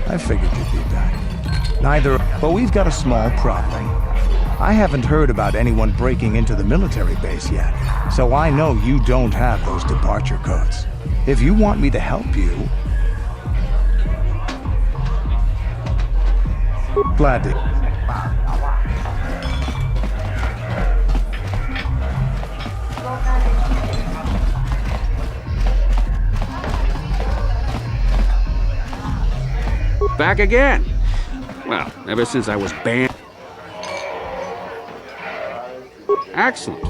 I figured you'd be back. But we've got a small problem. I haven't heard about anyone breaking into the military base yet, so I know you don't have those departure codes. If you want me to help you... Glad to... Back again. Well, ever since I was banned. Excellent.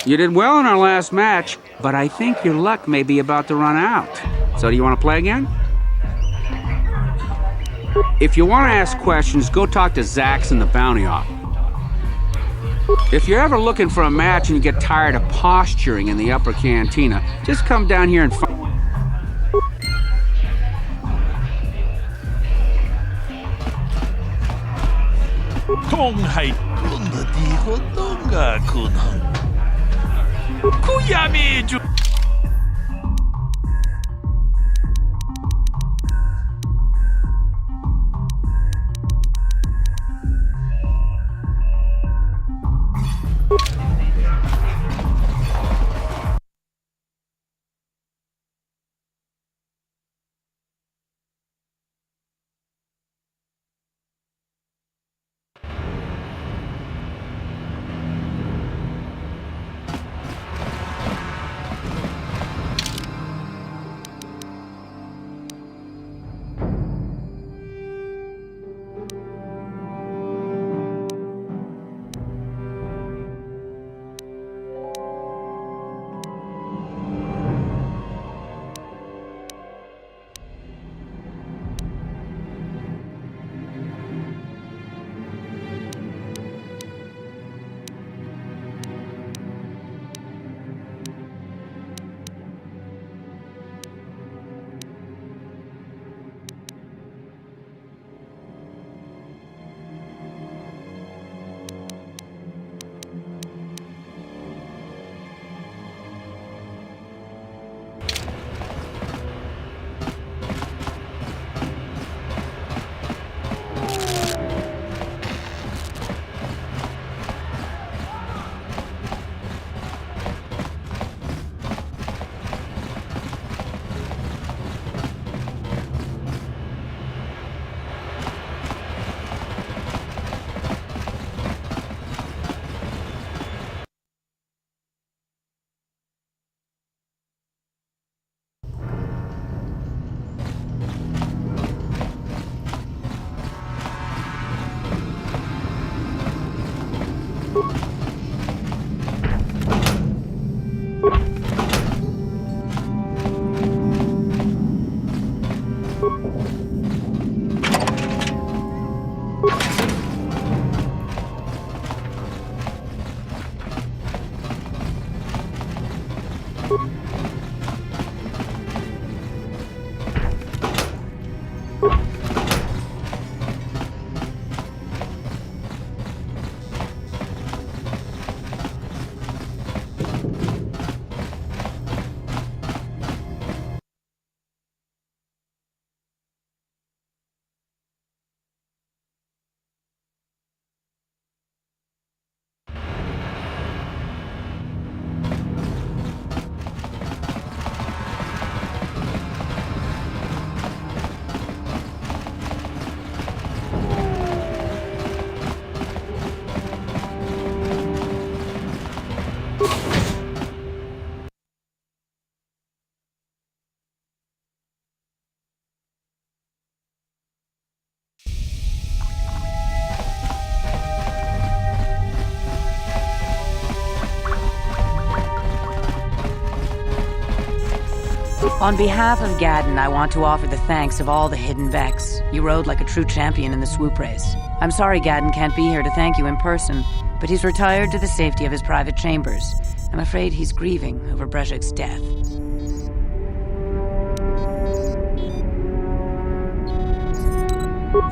You did well in our last match, but I think your luck may be about to run out. So do you want to play again? If you want to ask questions, go talk to Zax in the bounty office. If you're ever looking for a match and you get tired of posturing in the upper cantina, just come down here and find... 통하이 군디고 똥가 군항 구야미 주 On behalf of Gadden, I want to offer the thanks of all the hidden Vex. You rode like a true champion in the swoop race. I'm sorry Gadden can't be here to thank you in person, but he's retired to the safety of his private chambers. I'm afraid he's grieving over Brejik's death.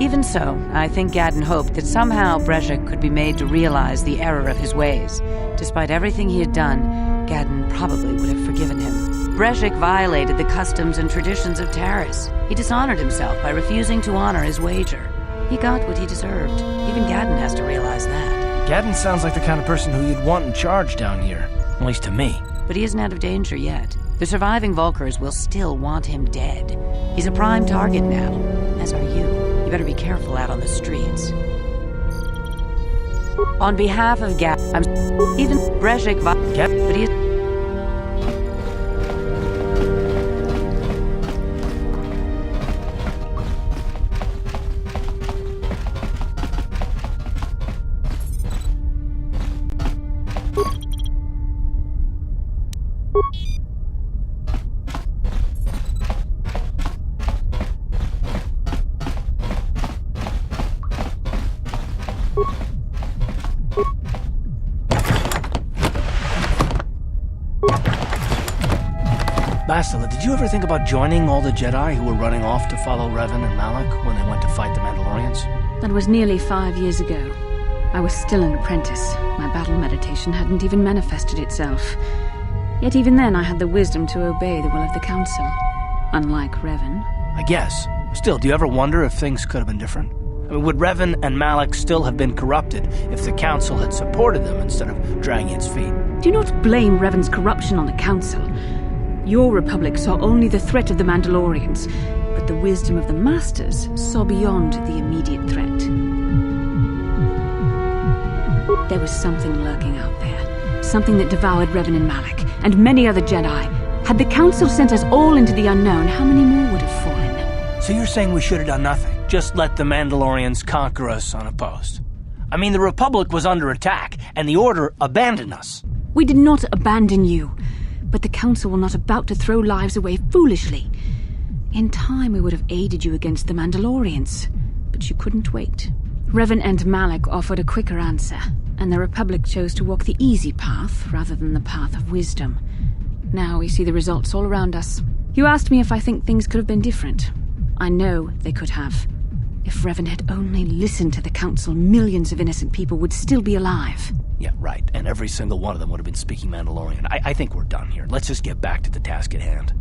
Even so, I think Gadden hoped that somehow Brejik could be made to realize the error of his ways. Despite everything he had done, Gadden probably would have forgiven him. Brejik violated the customs and traditions of Taris. He dishonored himself by refusing to honor his wager. He got what he deserved. Even Gadden has to realize that. Gadden sounds like the kind of person who you'd want in charge down here, at least to me. But he isn't out of danger yet. The surviving Vulkars will still want him dead. He's a prime target now, as are you. You better be careful out on the streets. On behalf of Gadden, I'm even Brejik but he is Bastila, did you ever think about joining all the Jedi who were running off to follow Revan and Malak when they went to fight the Mandalorians? That was nearly 5 years ago. I was still an apprentice. My battle meditation hadn't even manifested itself. Yet even then I had the wisdom to obey the will of the Council. Unlike Revan. I guess. Still, do you ever wonder if things could have been different? I mean, would Revan and Malak still have been corrupted if the Council had supported them instead of dragging its feet? Do not blame Revan's corruption on the Council. Your Republic saw only the threat of the Mandalorians, but the wisdom of the Masters saw beyond the immediate threat. There was something lurking out there. Something that devoured Revan and Malak, and many other Jedi. Had the Council sent us all into the unknown, how many more would have fallen? So you're saying we should have done nothing? Just let the Mandalorians conquer us unopposed? I mean, the Republic was under attack, and the Order abandoned us. We did not abandon you, but the Council were not about to throw lives away foolishly. In time, we would have aided you against the Mandalorians, but you couldn't wait. Revan and Malak offered a quicker answer, and the Republic chose to walk the easy path rather than the path of wisdom. Now we see the results all around us. You asked me if I think things could have been different. I know they could have. If Revan had only listened to the Council, millions of innocent people would still be alive. Yeah, right, and every single one of them would have been speaking Mandalorian. I think we're done here. Let's just get back to the task at hand.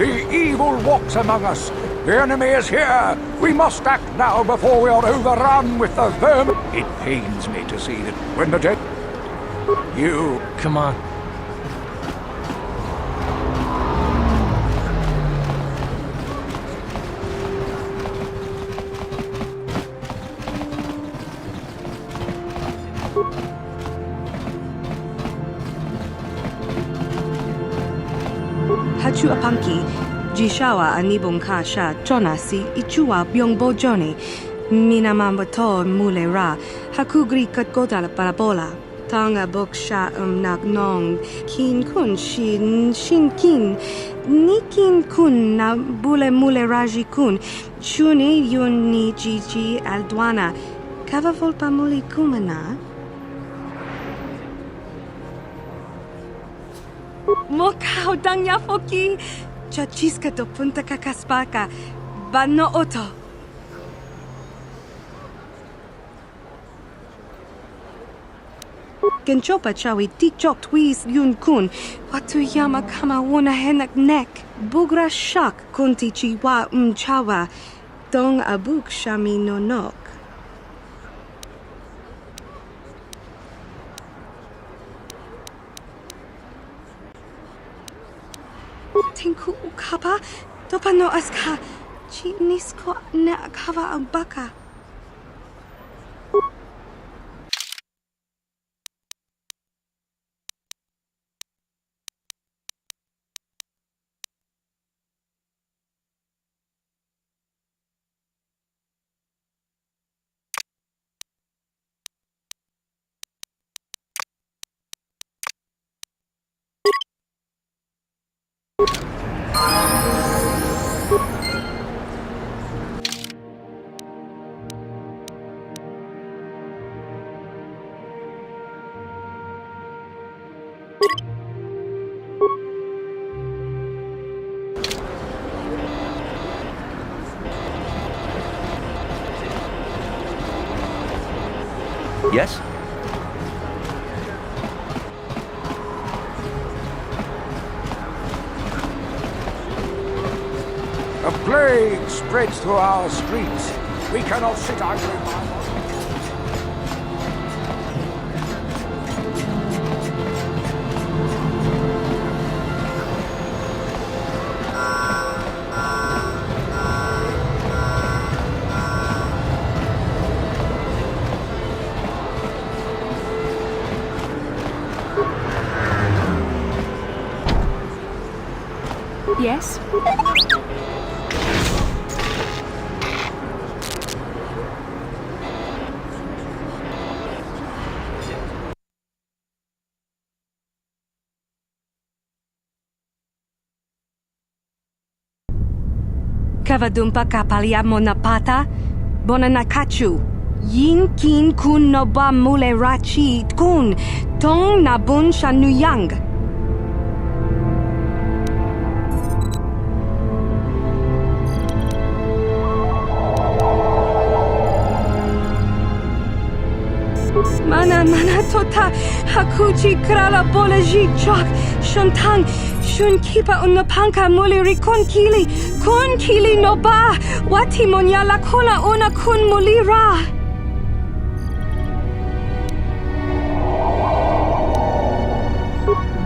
The evil walks among us. The enemy is here. We must act now before we are overrun with the vermin. It pains me to see that when the dead... You... Come on. Hachu apanki, jishawa anibong kasha, chonasi, ichua byongbo joni, minamambato mule ra, hakugri katgota la parabola, tanga boksha nagnong, kin kun shin kin, nikin kun na bule mule raji kun, chuni yun ni jiji aldwana, kava volpa muli kumana. Mokao dangya foki, chachiska do punta kakaspaka, bano oto. Genchopa chawi tikchok twis yun kun, watu yama kama wona henak nek, bugra shak kunti chiwa chawa, dong abuk shami no nok. Tinku ukapa, dopano aska, chi nisko na akava ambaka. Yes? A plague spreads through our streets. We cannot sit idly by. Yes? Kavadumpa kapaliamo na pata, bonanakachu. Yin kin kun no ba mule rachi kun, tong nabun shanuyang. Mana tota, hakuchi krala bolaji chok, shuntang, shun kipa unapanka muli kun kili no ba, wati monya la kona una kun muli ra.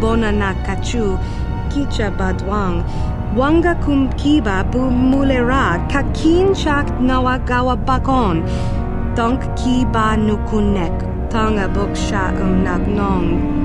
Bonana kachu, kicha badwang, wanga kum kiba bu mule ra, kakin chak nawagawa bakon, donk kiba nukunek. Tanga boksha nagnong.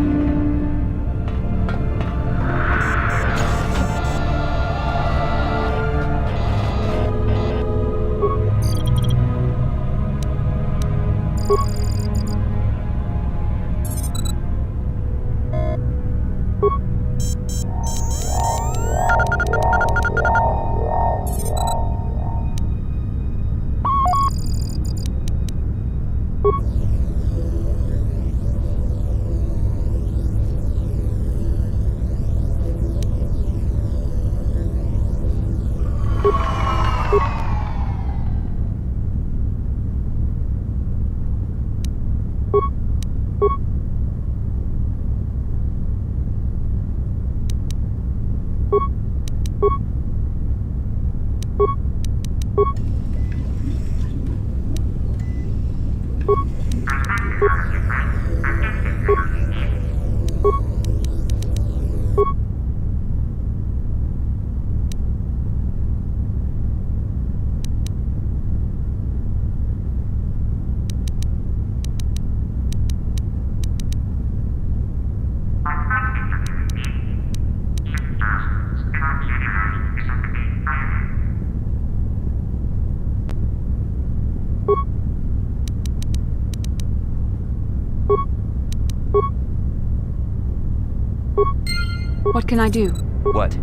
What can I do? What?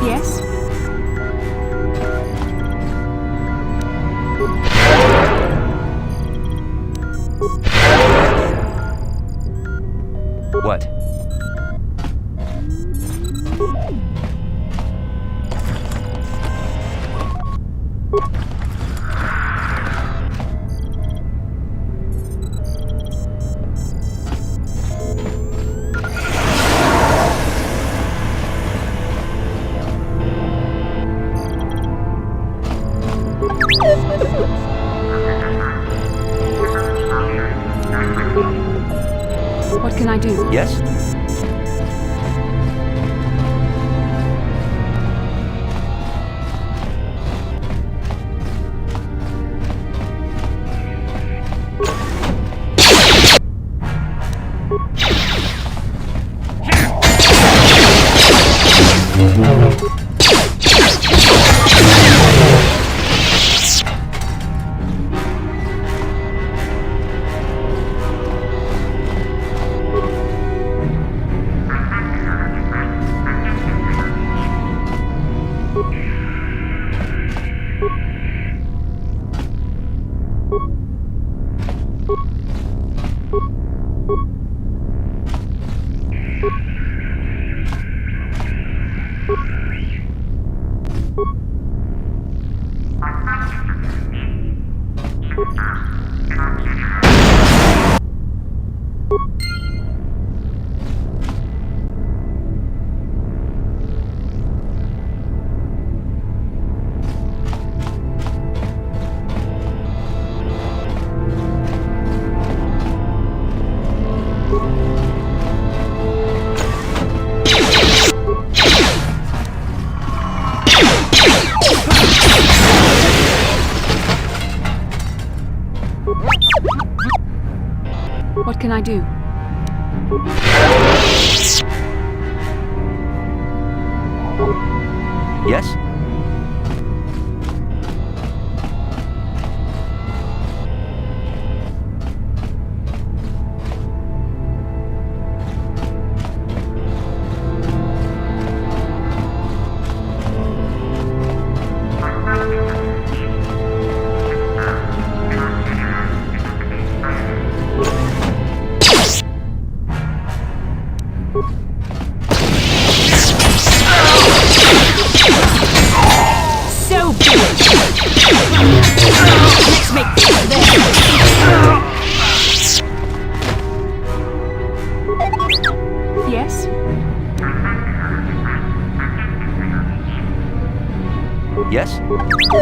Yes? What? What can I do? Yes? What can I do? Yes? So be it! Let's make this there! Yes? Yes?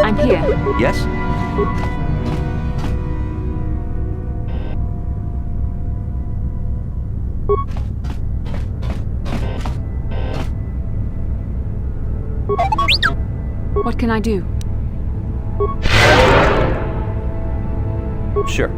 I'm here. Yes? What can I do? Sure.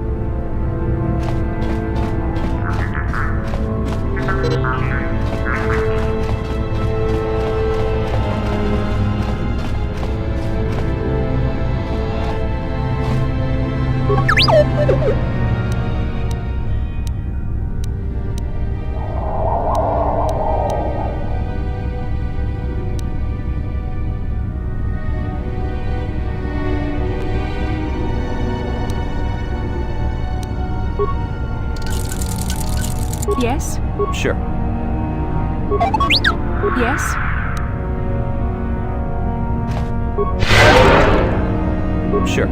Yes? Sure. Yes? Sure.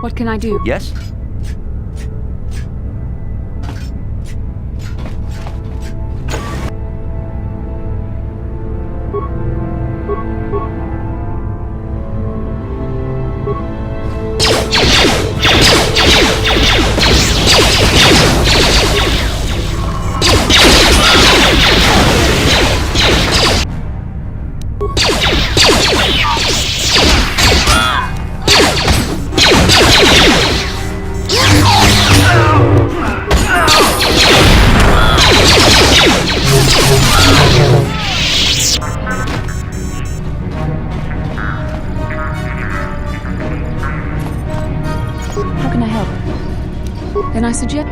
What can I do? Yes? How can I help? Then I suggest...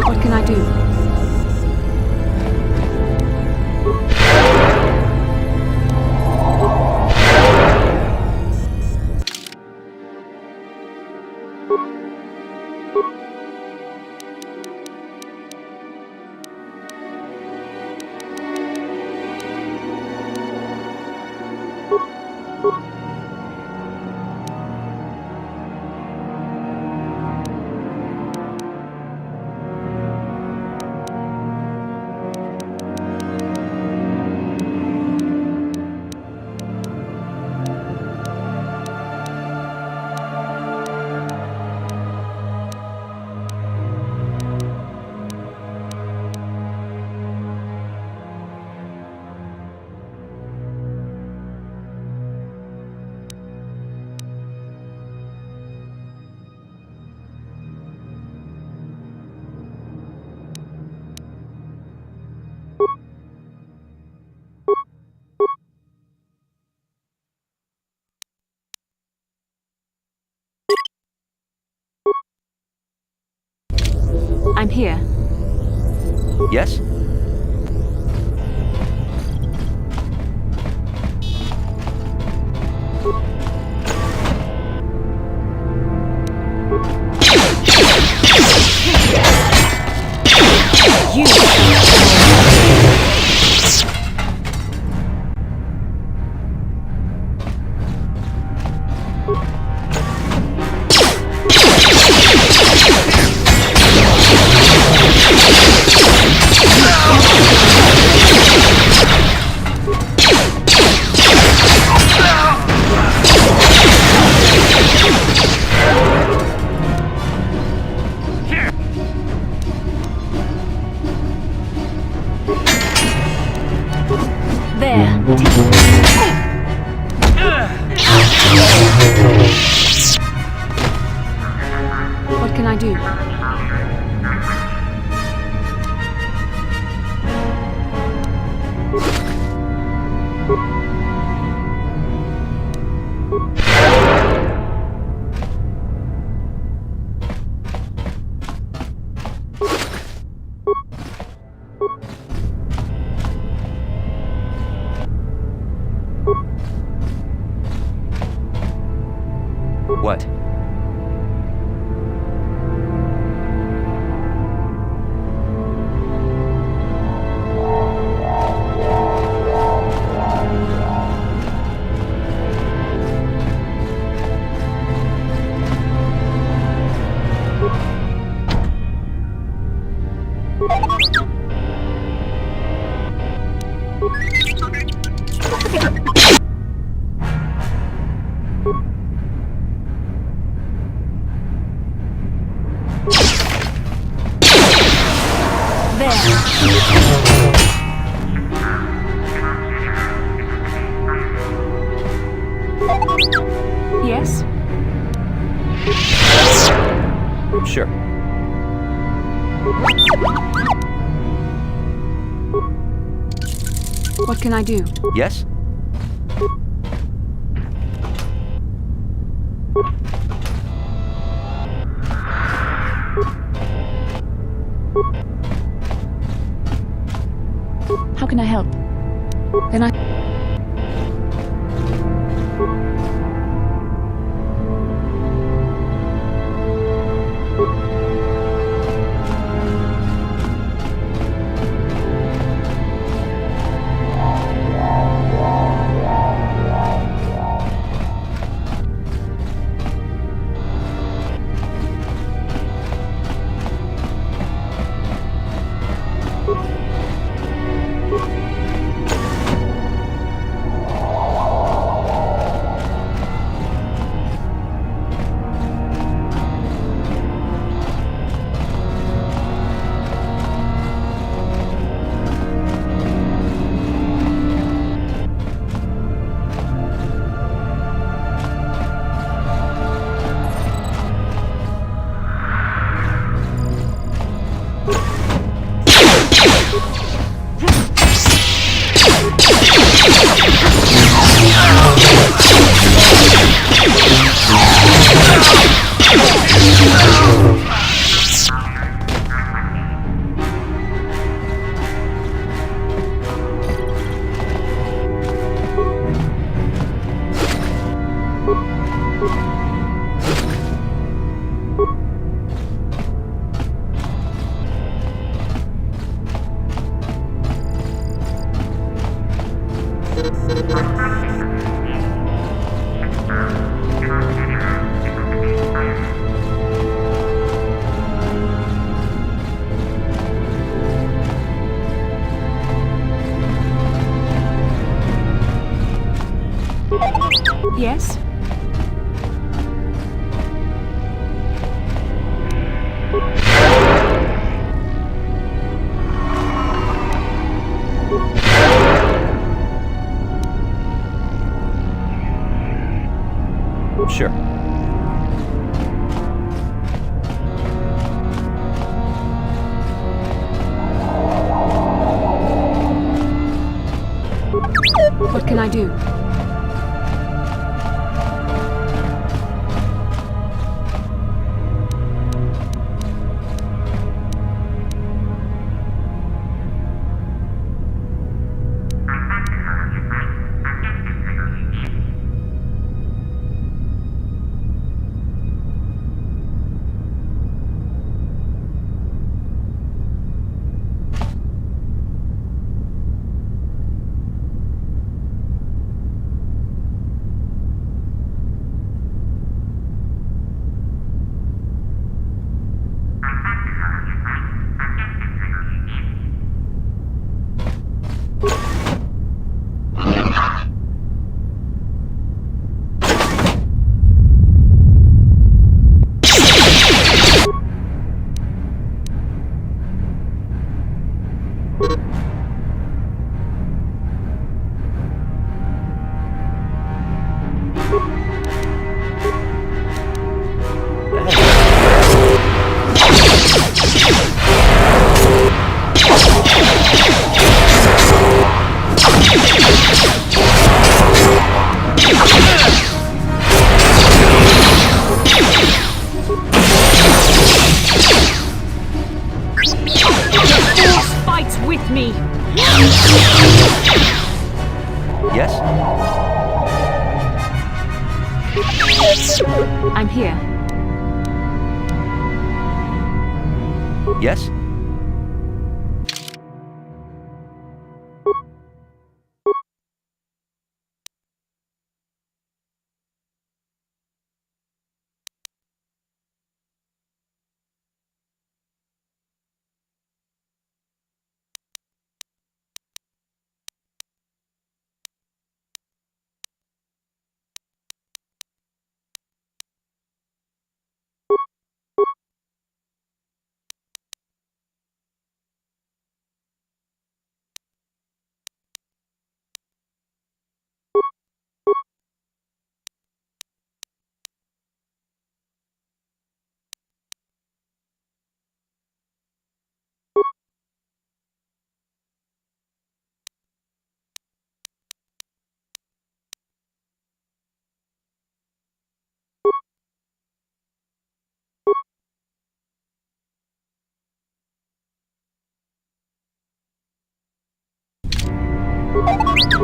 What can I do? I'm here. Yes? What can I do? What? Yes? Sure. What can I do? Yes? How can I help? Then I... Yes? Sure. me! Yes? I'm here. Yes?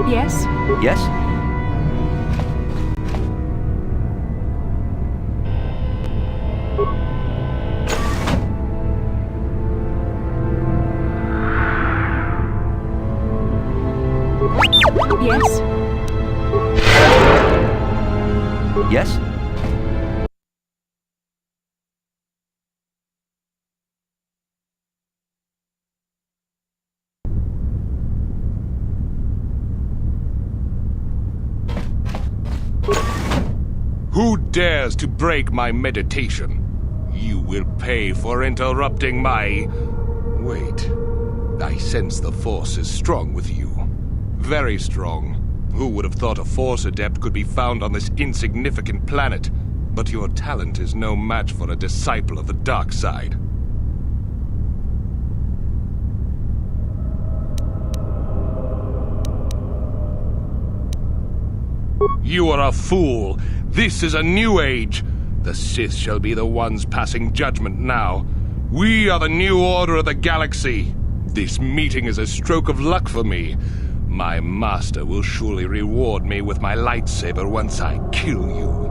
Yes? Yes? Yes? Yes? Who dares to break my meditation? You will pay for interrupting my... Wait. I sense the Force is strong with you. Very strong. Who would have thought a Force adept could be found on this insignificant planet? But your talent is no match for a disciple of the dark side. You are a fool. This is a new age. The Sith shall be the ones passing judgment now. We are the new order of the galaxy. This meeting is a stroke of luck for me. My master will surely reward me with my lightsaber once I kill you.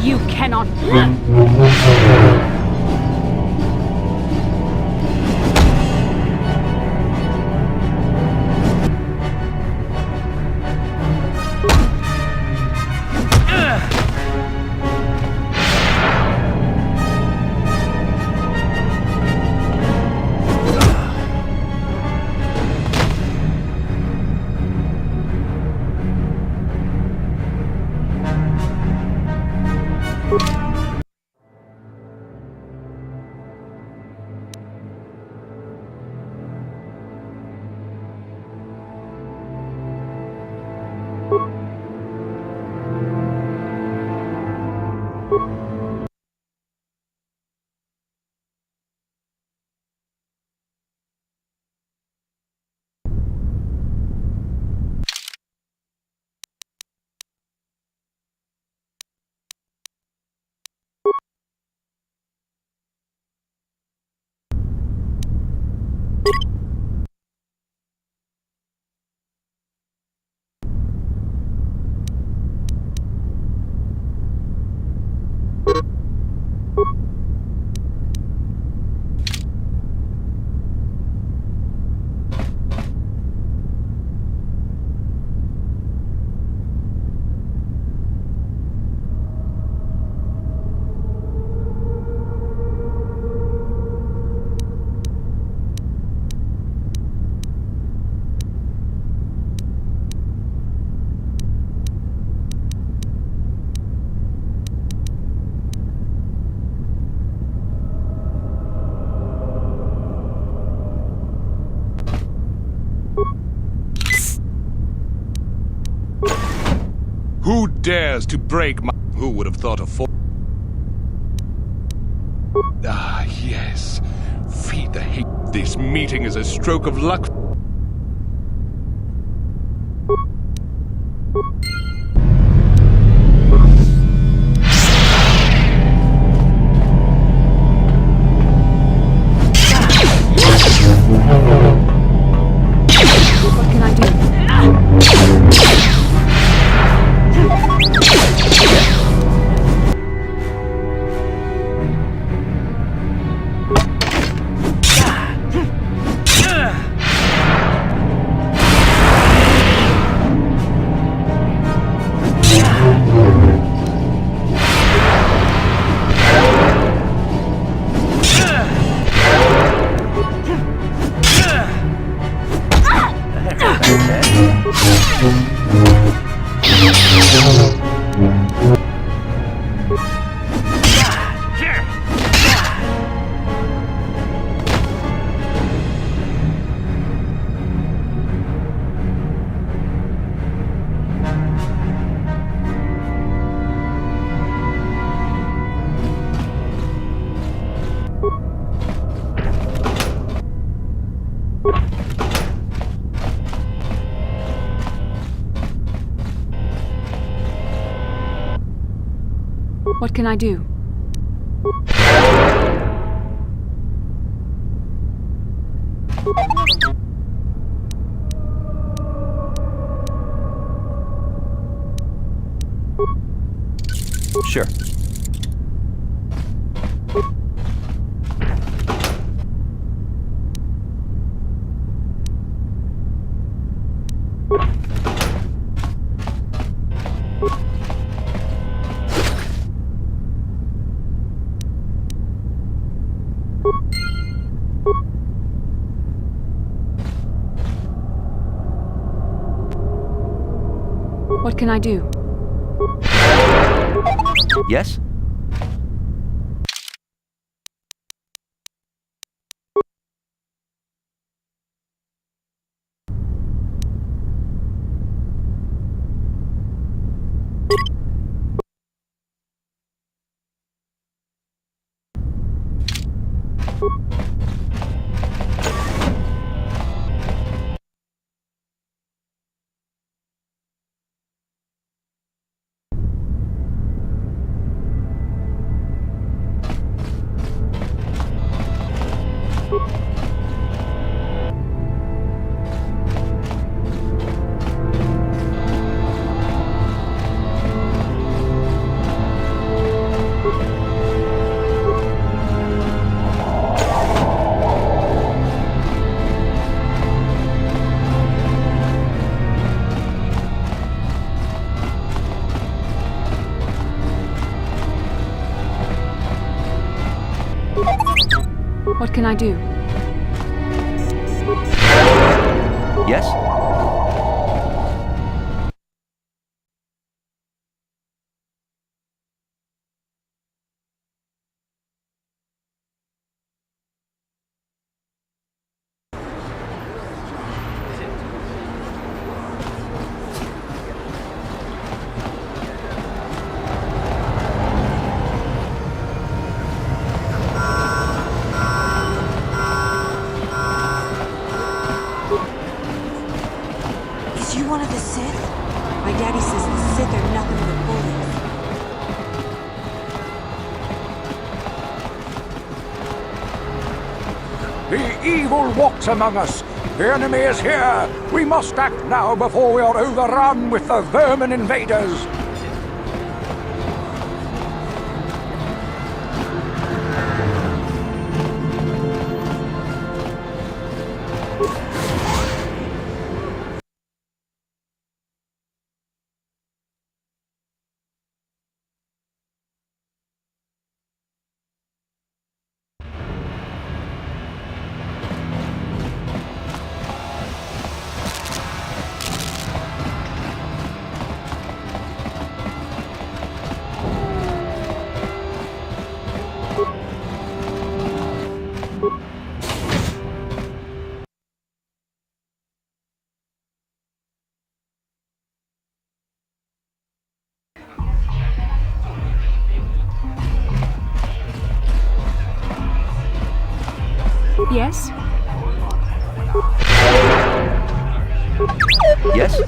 You cannot... Who dares to break my... Who would have thought of... Ah, yes. Feed the hate. This meeting is a stroke of luck. What can I do? What can I do? Sure. What can I do? Yes? What can I do? Yes? Is you one of the Sith? My daddy says the Sith are nothing but bullies. The evil walks among us. The enemy is here. We must act now before we are overrun with the vermin invaders. Yes? Yes?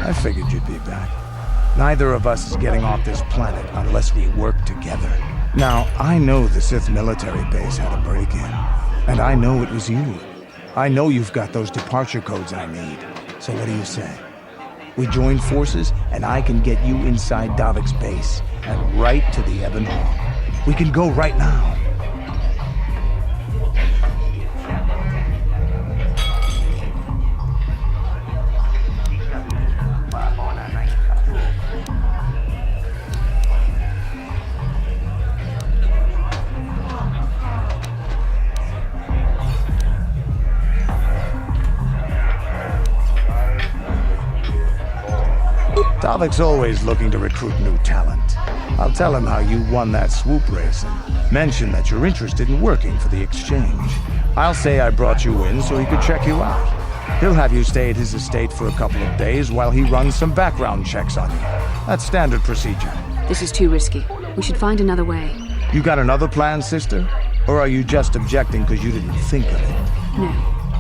I figured you'd be back. Neither of us is getting off this planet unless we work together. Now, I know the Sith military base had a break-in, and I know it was you. I know you've got those departure codes I need. So what do you say? We join forces, and I can get you inside Davik's base, and right to the Ebon Hawk. We can go right now. Davik's always looking to recruit new talent. I'll tell him how you won that swoop race and mention that you're interested in working for the exchange. I'll say I brought you in so he could check you out. He'll have you stay at his estate for a couple of days while he runs some background checks on you. That's standard procedure. This is too risky. We should find another way. You got another plan, sister? Or are you just objecting because you didn't think of it? No,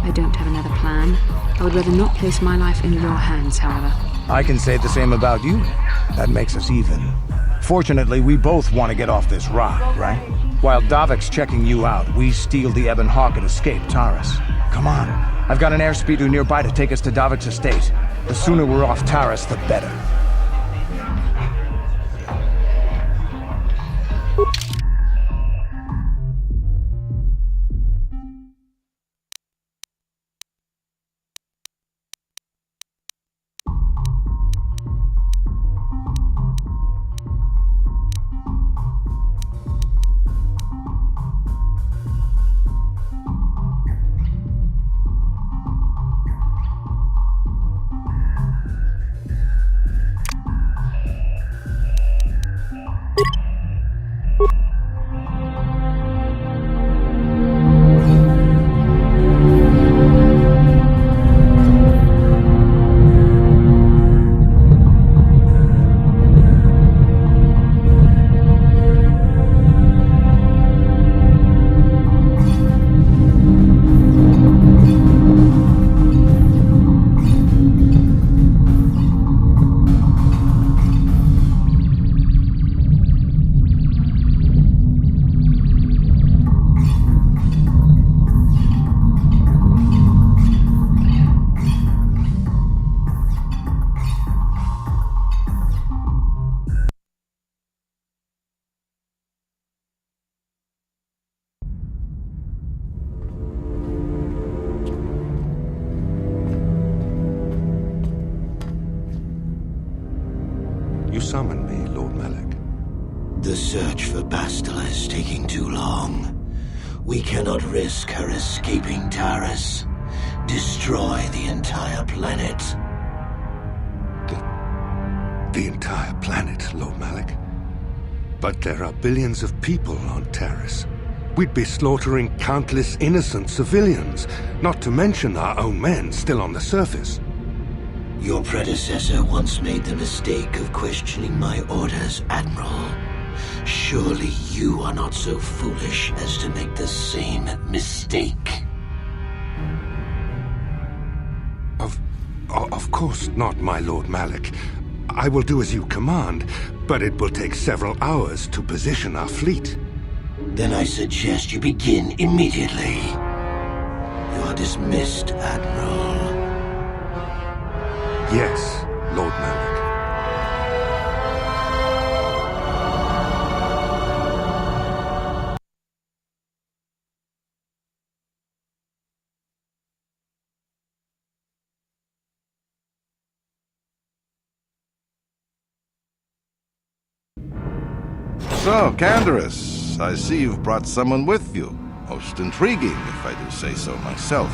I don't have another plan. I would rather not place my life in your hands, however. I can say the same about you. That makes us even. Fortunately, we both want to get off this rock, right? While Davik's checking you out, we steal the Ebon Hawk and escape Taris. Come on. I've got an airspeeder nearby to take us to Davik's estate. The sooner we're off Taris, the better. You summoned me, Lord Malak. The search for Bastila is taking too long. We cannot risk her escaping Taris. Destroy the entire planet. The entire planet, Lord Malak? But there are billions of people on Taris. We'd be slaughtering countless innocent civilians, not to mention our own men still on the surface. Your predecessor once made the mistake of questioning my orders, Admiral. Surely you are not so foolish as to make the same mistake. Of course not, my Lord Malak. I will do as you command, but it will take several hours to position our fleet. Then I suggest you begin immediately. You are dismissed, Admiral. Yes, Lord Malik. So, Candaris, I see you've brought someone with you. Most intriguing, if I do say so myself.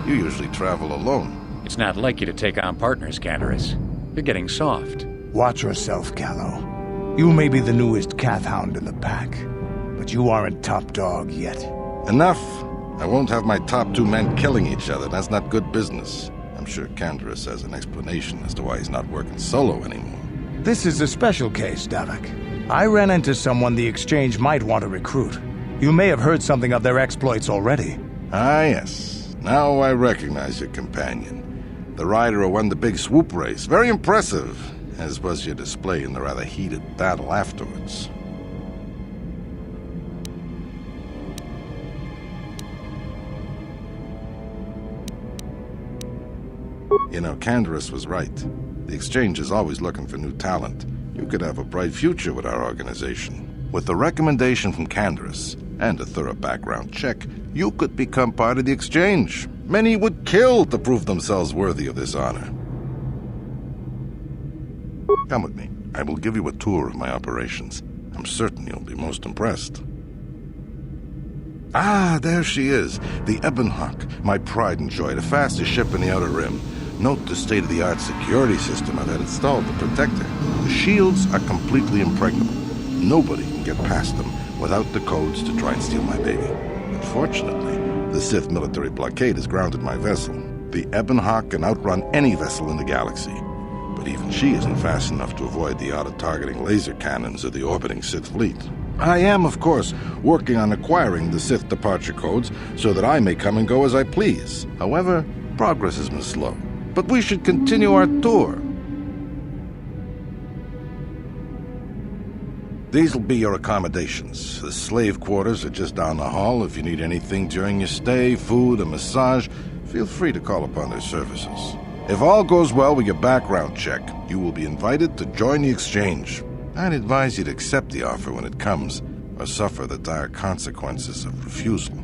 You usually travel alone. It's not like you to take on partners, Candaris. You're getting soft. Watch yourself, Callow. You may be the newest Cathhound in the pack, but you aren't top dog yet. Enough! I won't have my top 2 men killing each other. That's not good business. I'm sure Candaris has an explanation as to why he's not working solo anymore. This is a special case, Davik. I ran into someone the Exchange might want to recruit. You may have heard something of their exploits already. Ah, yes. Now I recognize your companion. The rider who won the big swoop race. Very impressive, as was your display in the rather heated battle afterwards. You know, Candaris was right. The Exchange is always looking for new talent. You could have a bright future with our organization. With the recommendation from Candaris and a thorough background check, you could become part of the Exchange. Many would kill to prove themselves worthy of this honor. Come with me. I will give you a tour of my operations. I'm certain you'll be most impressed. Ah, there she is. The Ebonhawk, my pride and joy, the fastest ship in the Outer Rim. Note the state-of-the-art security system I've had installed to protect her. The shields are completely impregnable. Nobody can get past them without the codes to try and steal my baby. Unfortunately, the Sith military blockade has grounded my vessel. The Ebonhawk can outrun any vessel in the galaxy. But even she isn't fast enough to avoid the auto-targeting laser cannons of the orbiting Sith fleet. I am, of course, working on acquiring the Sith departure codes so that I may come and go as I please. However, progress has been slow. But we should continue our tour. These will be your accommodations. The slave quarters are just down the hall. If you need anything during your stay, food, a massage, feel free to call upon their services. If all goes well with your background check, you will be invited to join the Exchange. I'd advise you to accept the offer when it comes, or suffer the dire consequences of refusal.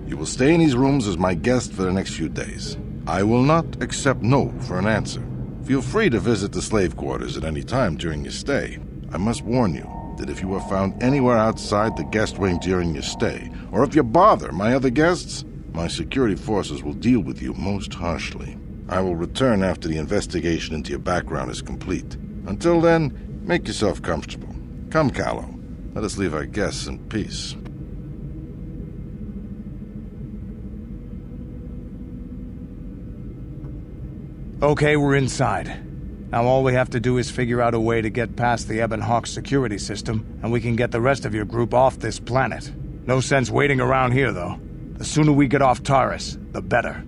You will stay in these rooms as my guest for the next few days. I will not accept no for an answer. Feel free to visit the slave quarters at any time during your stay. I must warn you that if you are found anywhere outside the guest wing during your stay, or if you bother my other guests, my security forces will deal with you most harshly. I will return after the investigation into your background is complete. Until then, make yourself comfortable. Come, Callow. Let us leave our guests in peace. Okay, we're inside. Now all we have to do is figure out a way to get past the Ebonhawk security system, and we can get the rest of your group off this planet. No sense waiting around here, though. The sooner we get off Taris, the better.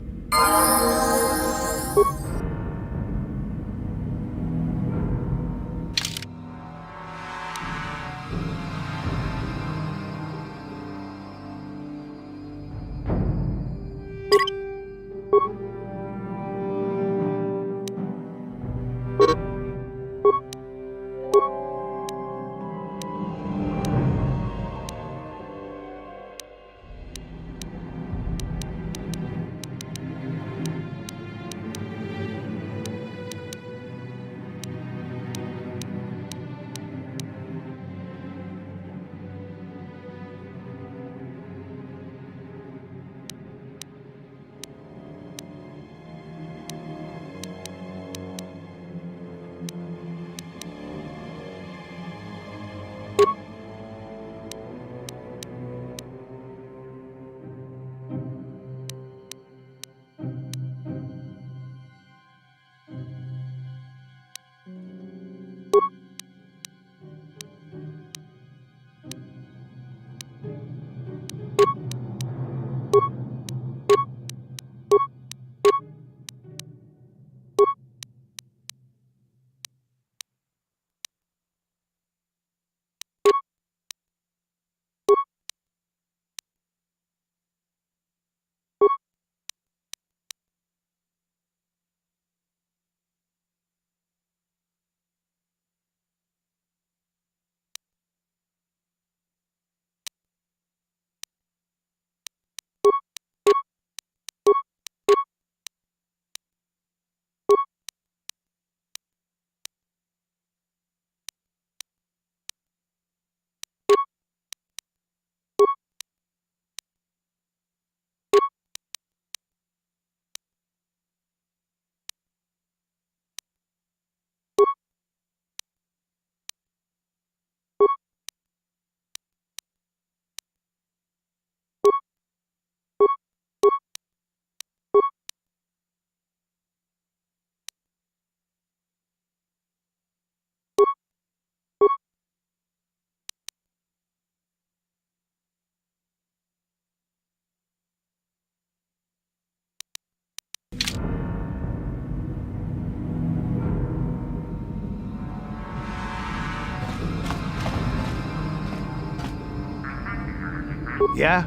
Yeah?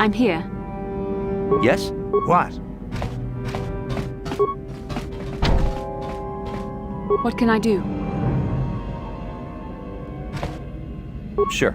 I'm here. Yes? What? What can I do? Sure.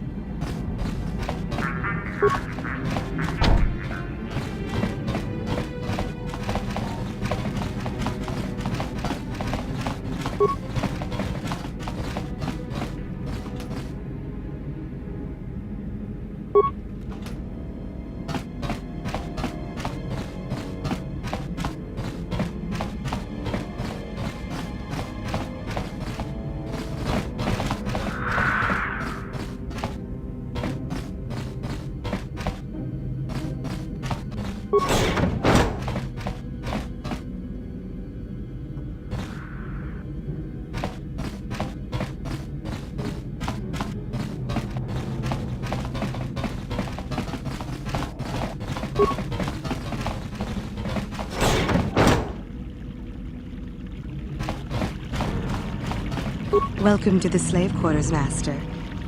Welcome to the slave quarters, Master.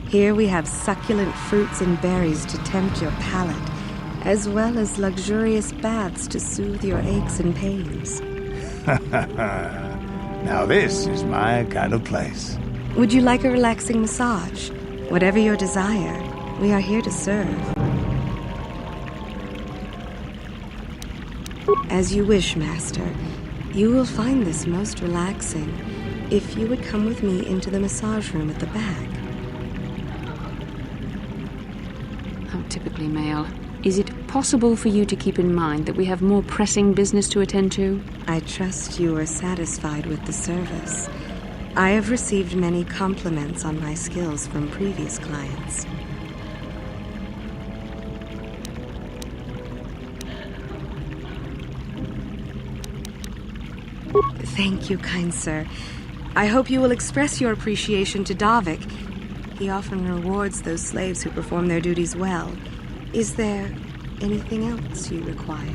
Here we have succulent fruits and berries to tempt your palate, as well as luxurious baths to soothe your aches and pains. Now this is my kind of place. Would you like a relaxing massage? Whatever your desire, we are here to serve. As you wish, Master. You will find this most relaxing if you would come with me into the massage room at the back. How typically male. Is it possible for you to keep in mind that we have more pressing business to attend to? I trust you are satisfied with the service. I have received many compliments on my skills from previous clients. Thank you, kind sir. I hope you will express your appreciation to Davik. He often rewards those slaves who perform their duties well. Is there anything else you require?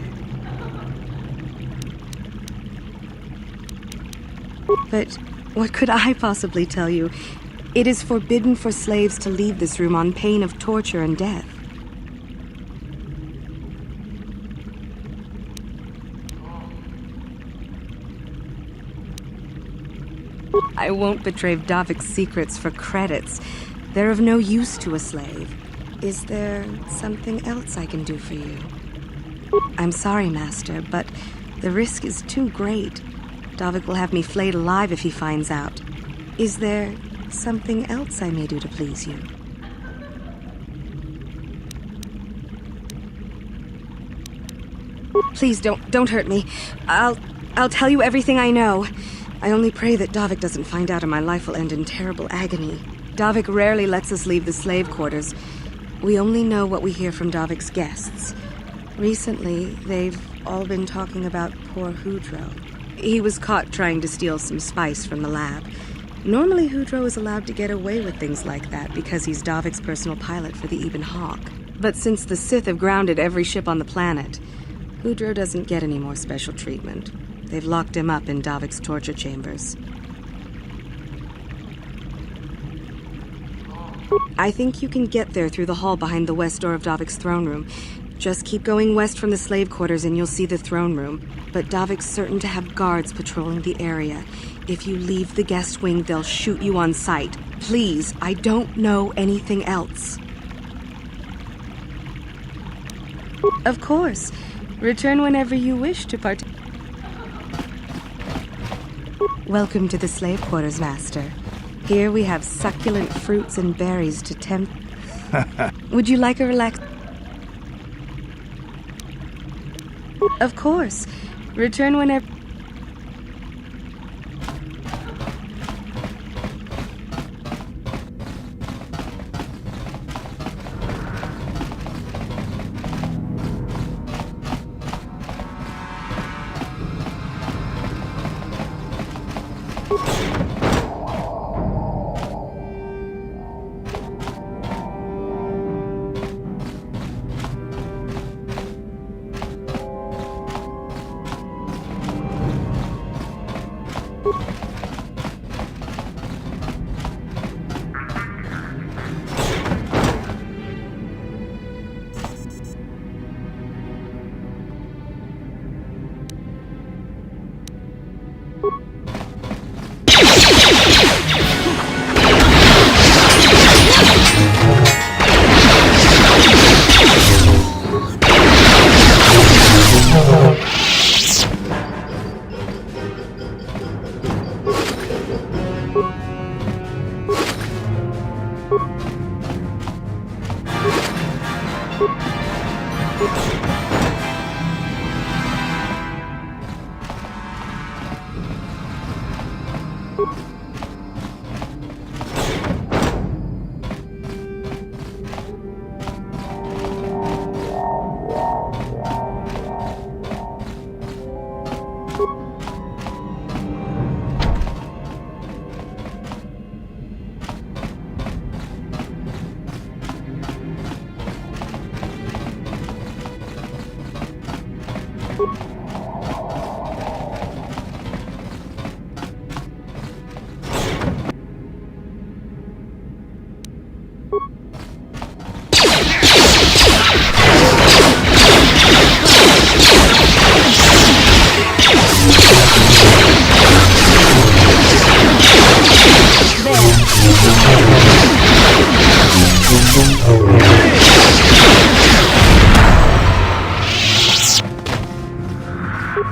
But what could I possibly tell you? It is forbidden for slaves to leave this room on pain of torture and death. I won't betray Davik's secrets for credits. They're of no use to a slave. Is there something else I can do for you? I'm sorry, Master, but the risk is too great. Davik will have me flayed alive if he finds out. Is there something else I may do to please you? Please don't hurt me. I'll tell you everything I know. I only pray that Davik doesn't find out and my life will end in terrible agony. Davik rarely lets us leave the slave quarters. We only know what we hear from Davik's guests. Recently, they've all been talking about poor Hudro. He was caught trying to steal some spice from the lab. Normally, Hudro is allowed to get away with things like that because he's Davik's personal pilot for the Ebon Hawk. But since the Sith have grounded every ship on the planet, Hudro doesn't get any more special treatment. They've locked him up in Davik's torture chambers. I think you can get there through the hall behind the west door of Davik's throne room. Just keep going west from the slave quarters and you'll see the throne room. But Davik's certain to have guards patrolling the area. If you leave the guest wing, they'll shoot you on sight. Please, I don't know anything else. Of course. Return whenever you wish to partake. Welcome to the slave quarters, Master. Here we have succulent fruits and berries to tempt. Would you like a relax? Of course. Return whenever.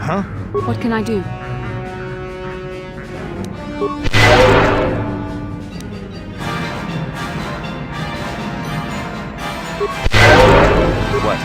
Huh? What can I do? What?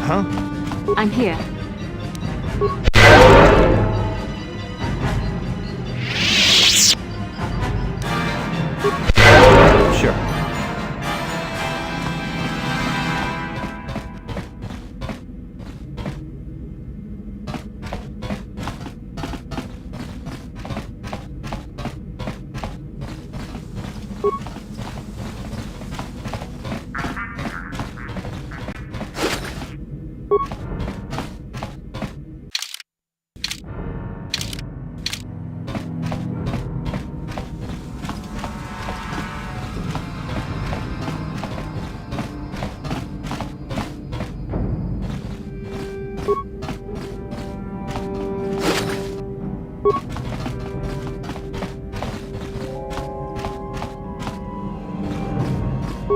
Huh? I'm here. Sure.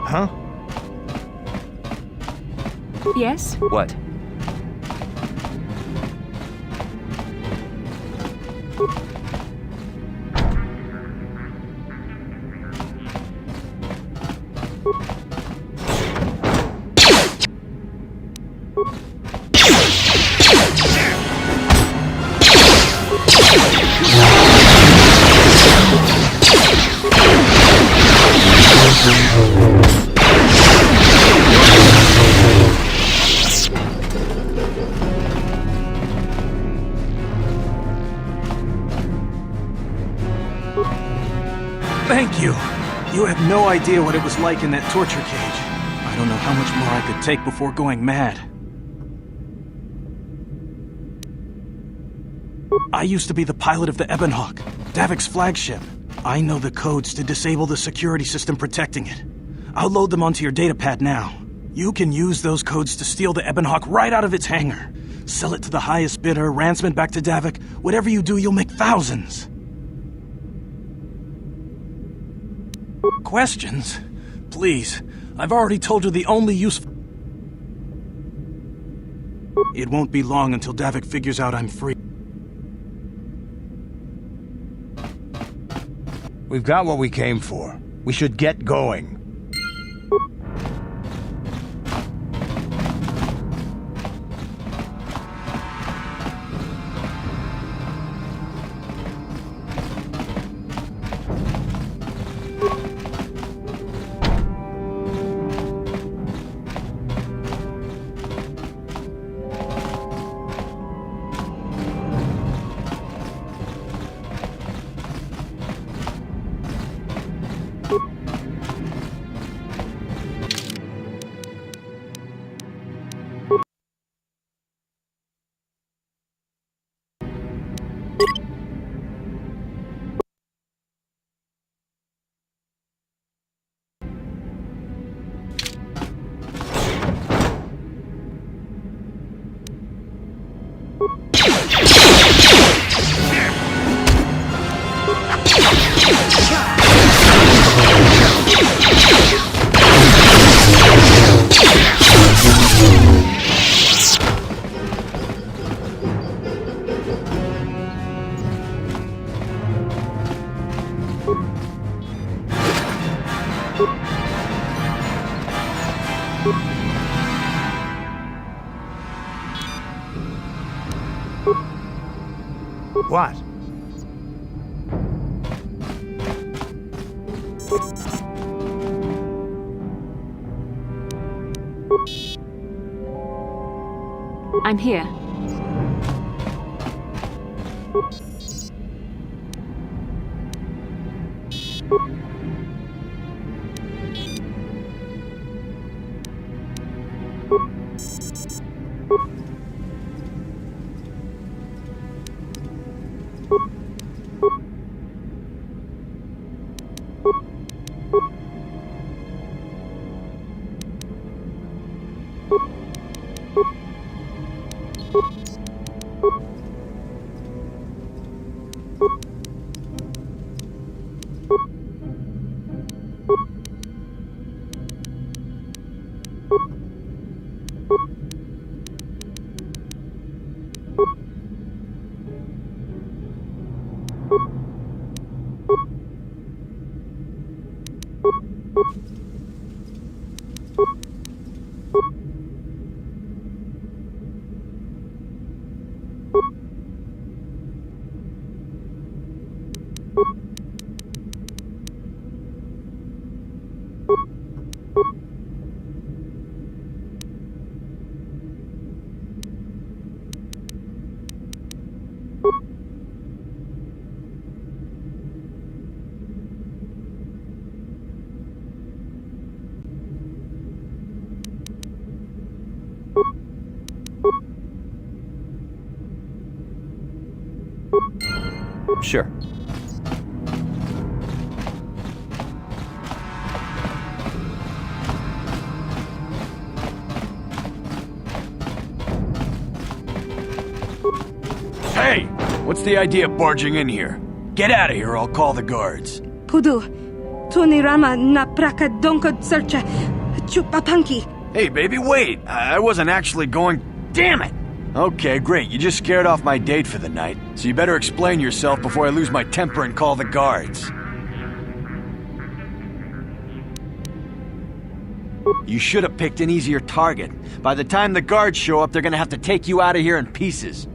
Huh? Yes? What? Thank you. You have no idea what it was like in that torture cage. I don't know how much more I could take before going mad. I used to be the pilot of the Ebonhawk, Davik's flagship. I know the codes to disable the security system protecting it. I'll load them onto your datapad now. You can use those codes to steal the Ebonhawk right out of its hangar. Sell it to the highest bidder, ransom it back to Davik. Whatever you do, you'll make thousands. Questions? Please, I've already told her the only useful... It won't be long until Davik figures out I'm free. We've got what we came for. We should get going. What? I'm here. Sure. Hey! What's the idea of barging in here? Get out of here, I'll call the guards. Pudu, Tunirama na praka donko searcha chupapanki. Hey, baby, wait! I wasn't actually going... Damn it! Okay, great. You just scared off my date for the night, so you better explain yourself before I lose my temper and call the guards. You should have picked an easier target. By the time the guards show up, they're gonna have to take you out of here in pieces.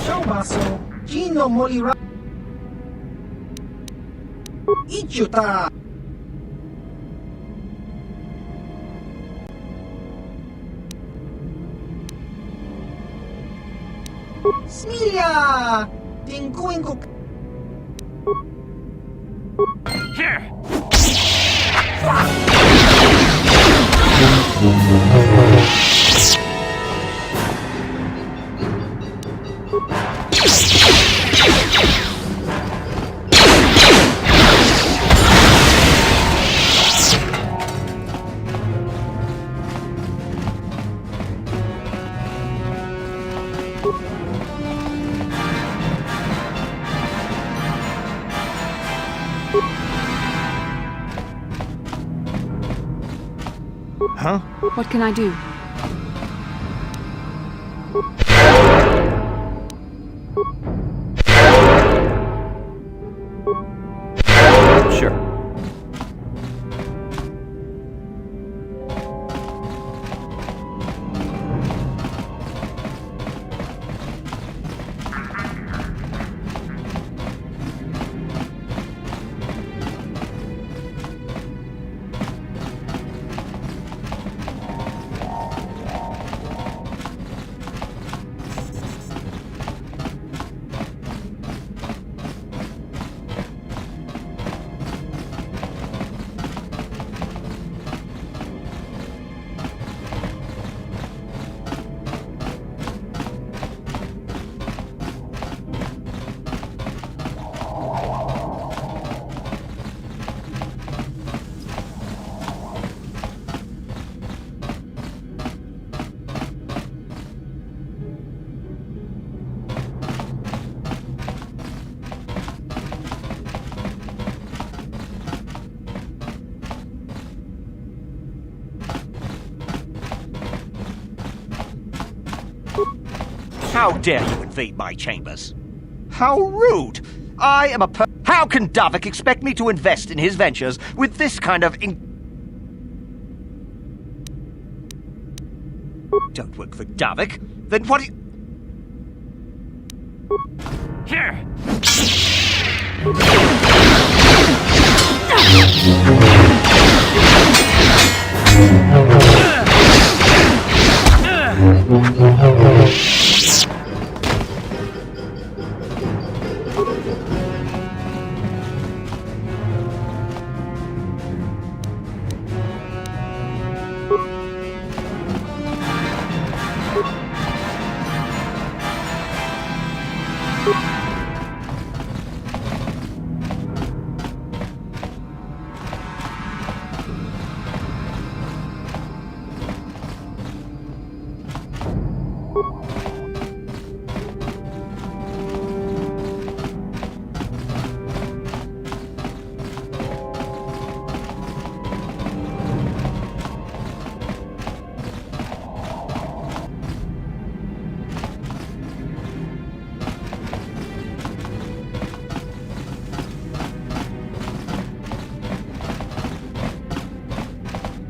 Shoumaso, Gino Molira. Ichuta. Smilia! Tinguingo. Here! Huh? What can I do? Sure. How dare you invade my chambers? How rude! I am a How can Davik expect me to invest in his ventures with this kind of Don't work for Davik? Then what do you... Here!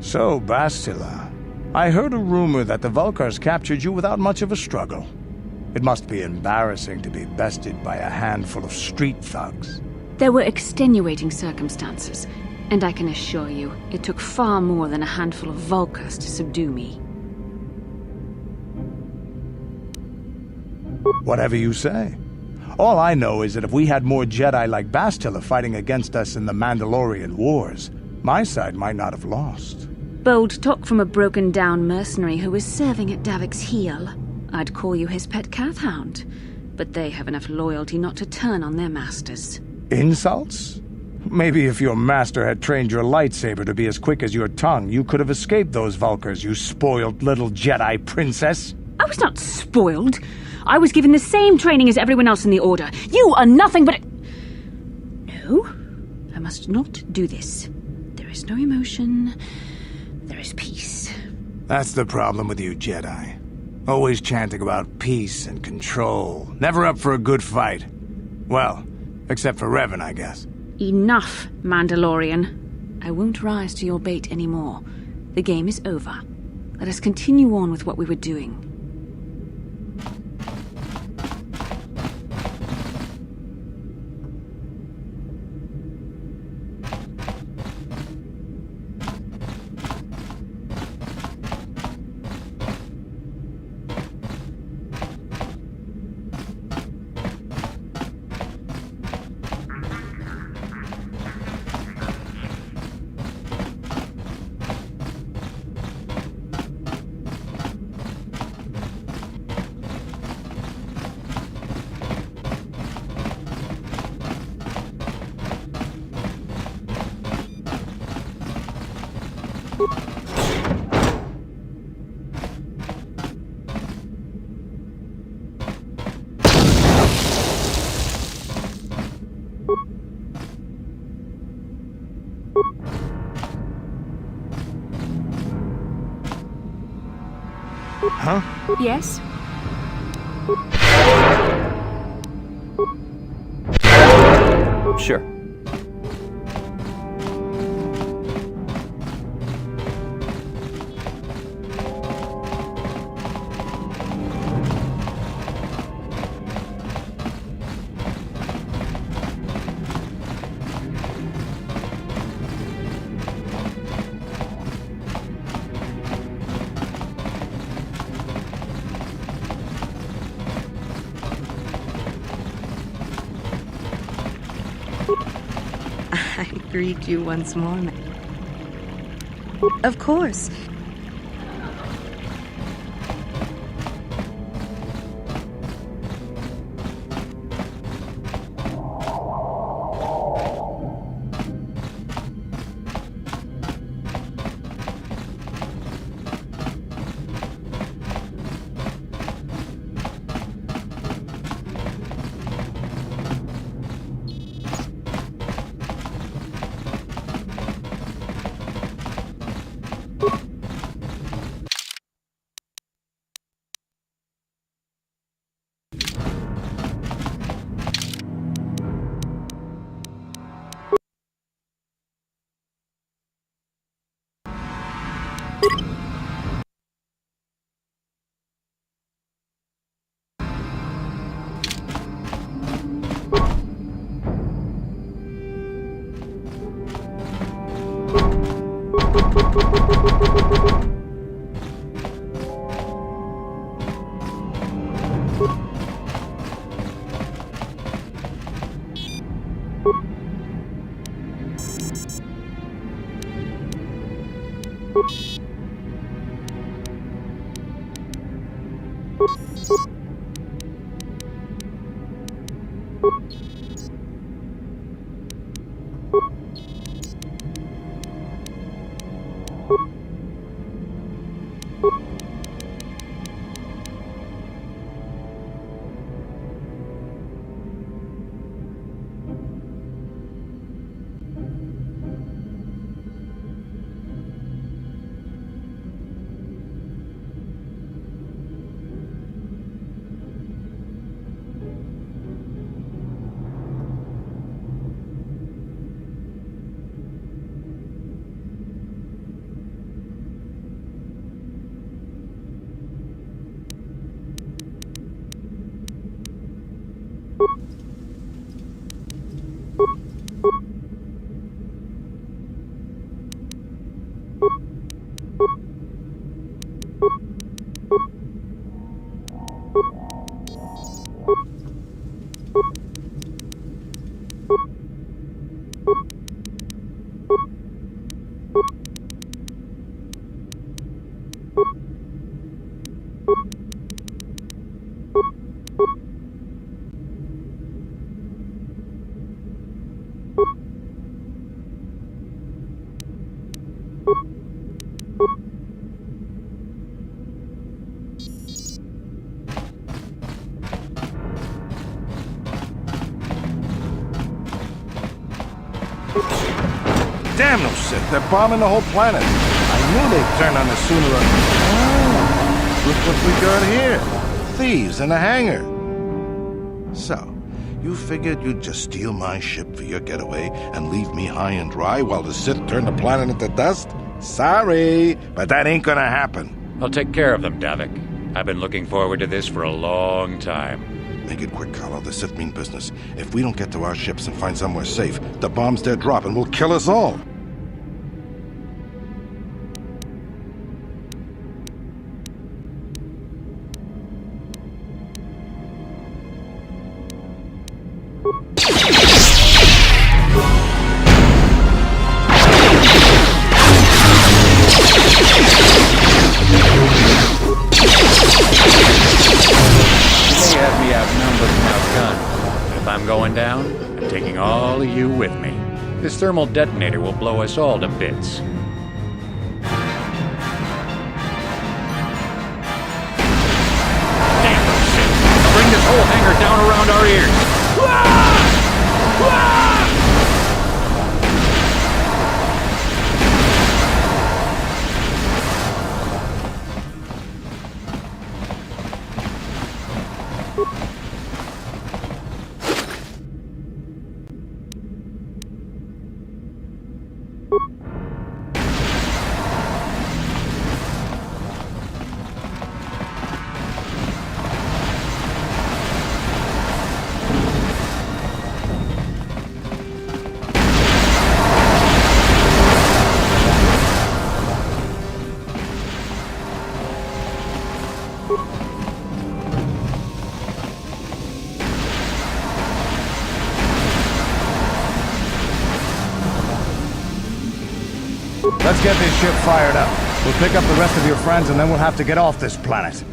So, Bastila, I heard a rumor that the Vulkars captured you without much of a struggle. It must be embarrassing to be bested by a handful of street thugs. There were extenuating circumstances, and I can assure you, it took far more than a handful of Vulkars to subdue me. Whatever you say. All I know is that if we had more Jedi like Bastila fighting against us in the Mandalorian Wars, my side might not have lost. Bold talk from a broken-down mercenary who is serving at Davik's heel. I'd call you his pet cat-hound, but they have enough loyalty not to turn on their masters. Insults? Maybe if your master had trained your lightsaber to be as quick as your tongue, you could have escaped those Vulkars, you spoiled little Jedi princess. I was not spoiled. I was given the same training as everyone else in the Order. You are nothing but No, I must not do this. There is no emotion. There is peace. That's the problem with you Jedi. Always chanting about peace and control. Never up for a good fight. Well, except for Revan, I guess. Enough, Mandalorian. I won't rise to your bait anymore. The game is over. Let us continue on with what we were doing. Huh? Yes? Sure. I greet you once more, Of course. Damn those Sith, they're bombing the whole planet. I knew they'd turn on us sooner or... Oh, look what we got here. Thieves in a hangar. So, you figured you'd just steal my ship for your getaway and leave me high and dry while the Sith turn the planet into dust? Sorry, but that ain't gonna happen. I'll take care of them, Davik. I've been looking forward to this for a long time. Make it quick, Carlo. This Sith mean business. If we don't get to our ships and find somewhere safe, the bombs they're dropping will kill us all. Going down, and taking all of you with me. This thermal detonator will blow us all to bits. Damn those shit! I'll bring this whole hangar down around our ears! Let's get this ship fired up. We'll pick up the rest of your friends and then we'll have to get off this planet.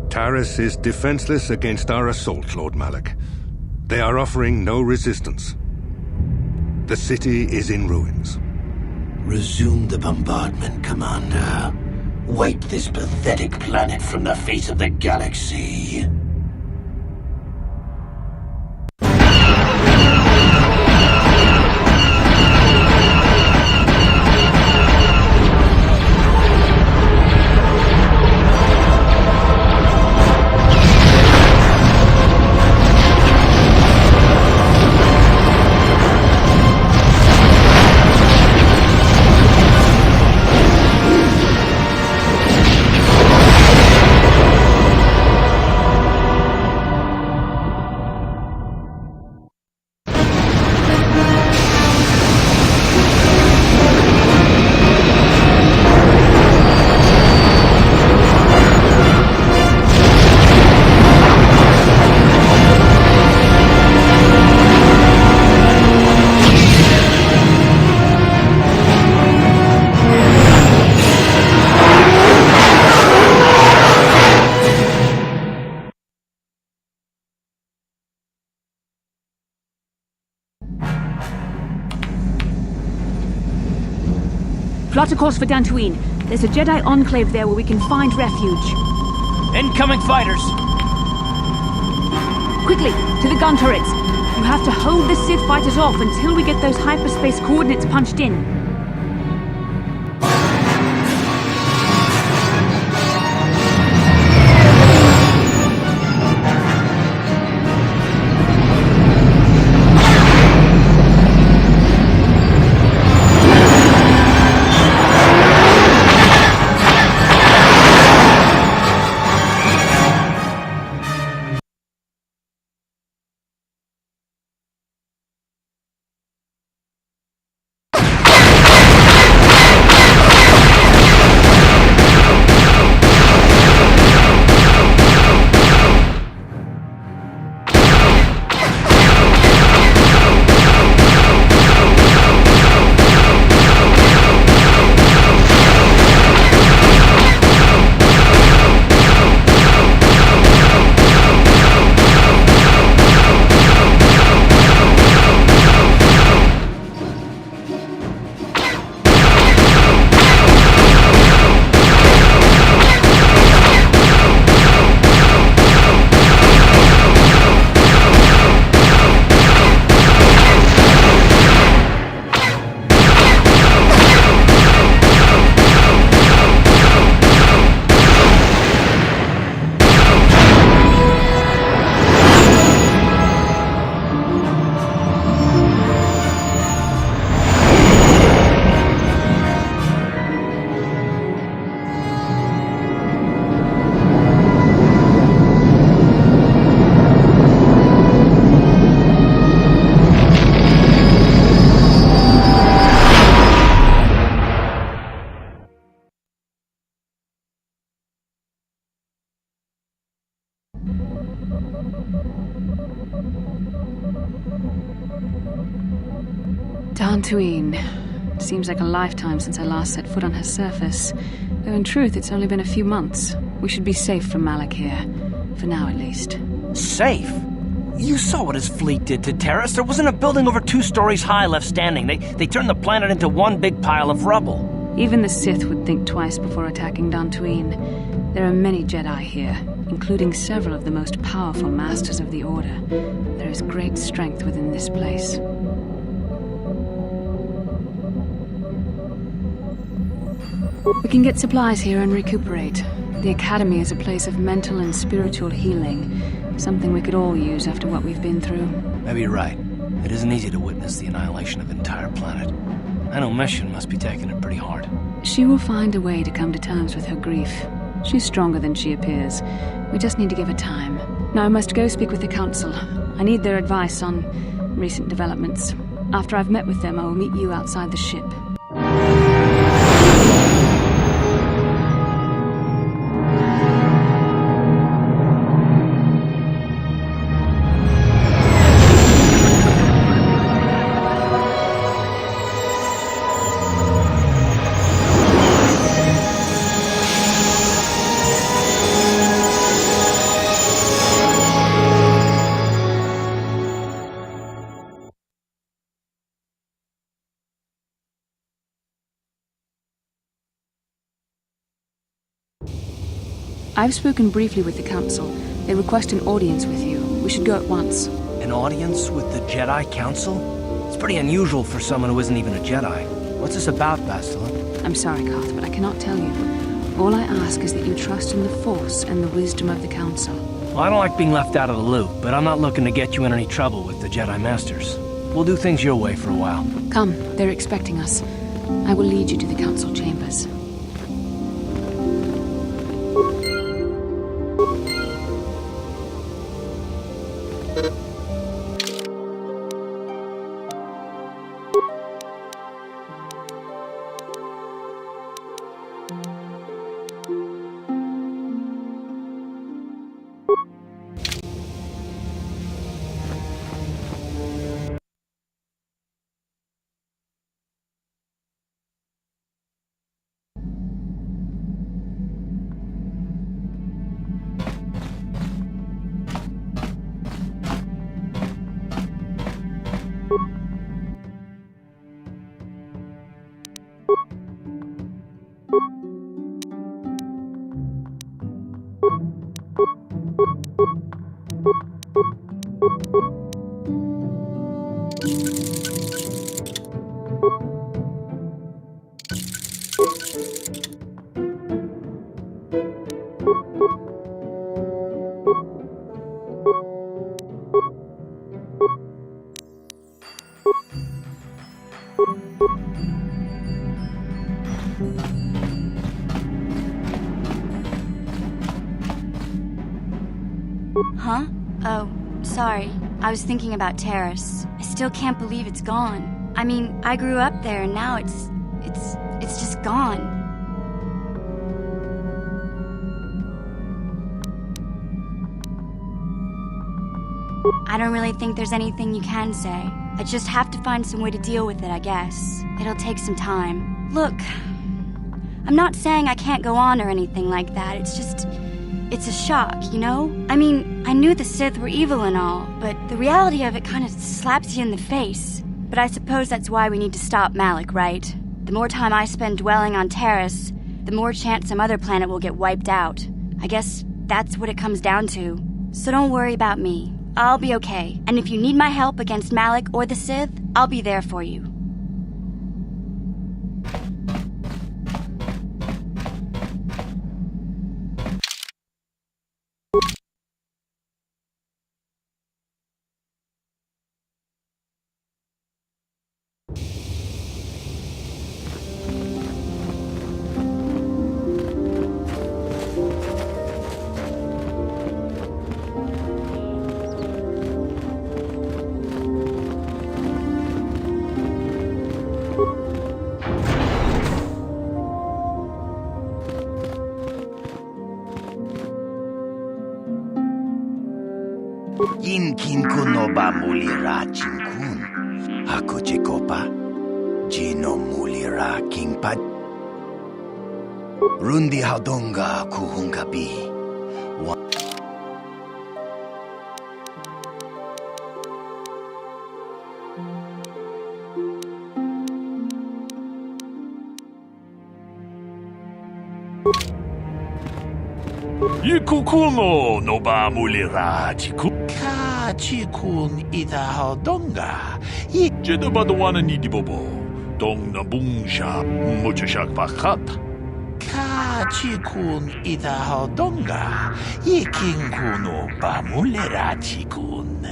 Taris is defenseless against our assault, Lord Malak. They are offering no resistance. The city is in ruins. Resume the bombardment, Commander. Wipe this pathetic planet from the face of the galaxy. Plot a course for Dantooine. There's a Jedi enclave there where we can find refuge. Incoming fighters! Quickly, to the gun turrets. You have to hold the Sith fighters off until we get those hyperspace coordinates punched in. Dantooine. Seems like a lifetime since I last set foot on her surface. Though in truth, it's only been a few months. We should be safe from Malik here. For now, at least. Safe? You saw what his fleet did to Taris. There wasn't a building over 2 stories high left standing. They turned the planet into one big pile of rubble. Even the Sith would think twice before attacking Dantooine. There are many Jedi here, including several of the most powerful masters of the Order. There is great strength within this place. We can get supplies here and recuperate. The Academy is a place of mental and spiritual healing, something we could all use after what we've been through. Maybe you're right. It isn't easy to witness the annihilation of an entire planet. I know Mission must be taking it pretty hard. She will find a way to come to terms with her grief. She's stronger than she appears. We just need to give her time. Now I must go speak with the Council. I need their advice on recent developments. After I've met with them, I will meet you outside the ship. I've spoken briefly with the Council. They request an audience with you. We should go at once. An audience with the Jedi Council? It's pretty unusual for someone who isn't even a Jedi. What's this about, Bastila? I'm sorry, Koth, but I cannot tell you. All I ask is that you trust in the Force and the wisdom of the Council. Well, I don't like being left out of the loop, but I'm not looking to get you in any trouble with the Jedi Masters. We'll do things your way for a while. Come, they're expecting us. I will lead you to the Council chambers. Huh? Oh, sorry. I was thinking about Taris. I still can't believe it's gone. I mean, I grew up there and now it's just gone. I don't really think there's anything you can say. I just have to find some way to deal with it, I guess. It'll take some time. Look, I'm not saying I can't go on or anything like that. It's a shock, you know? I mean, I knew the Sith were evil and all, but the reality of it kind of slaps you in the face. But I suppose that's why we need to stop Malik, right? The more time I spend dwelling on Taris, the more chance some other planet will get wiped out. I guess that's what it comes down to. So don't worry about me. I'll be okay. And if you need my help against Malik or the Sith, I'll be there for you. Kin kuno ba muli ra chinkun. Ako chekopa. Gino mulira king pad. Rundi haudonga kuhungabi. Ikukuno no ba mulira chiku. Ka chikun ida haudonga. Jedabadwana ni dibobo. Dong na bungsha muchashak bakat. Ka chikun ida haudonga. Iking kuno ba mulira chikun.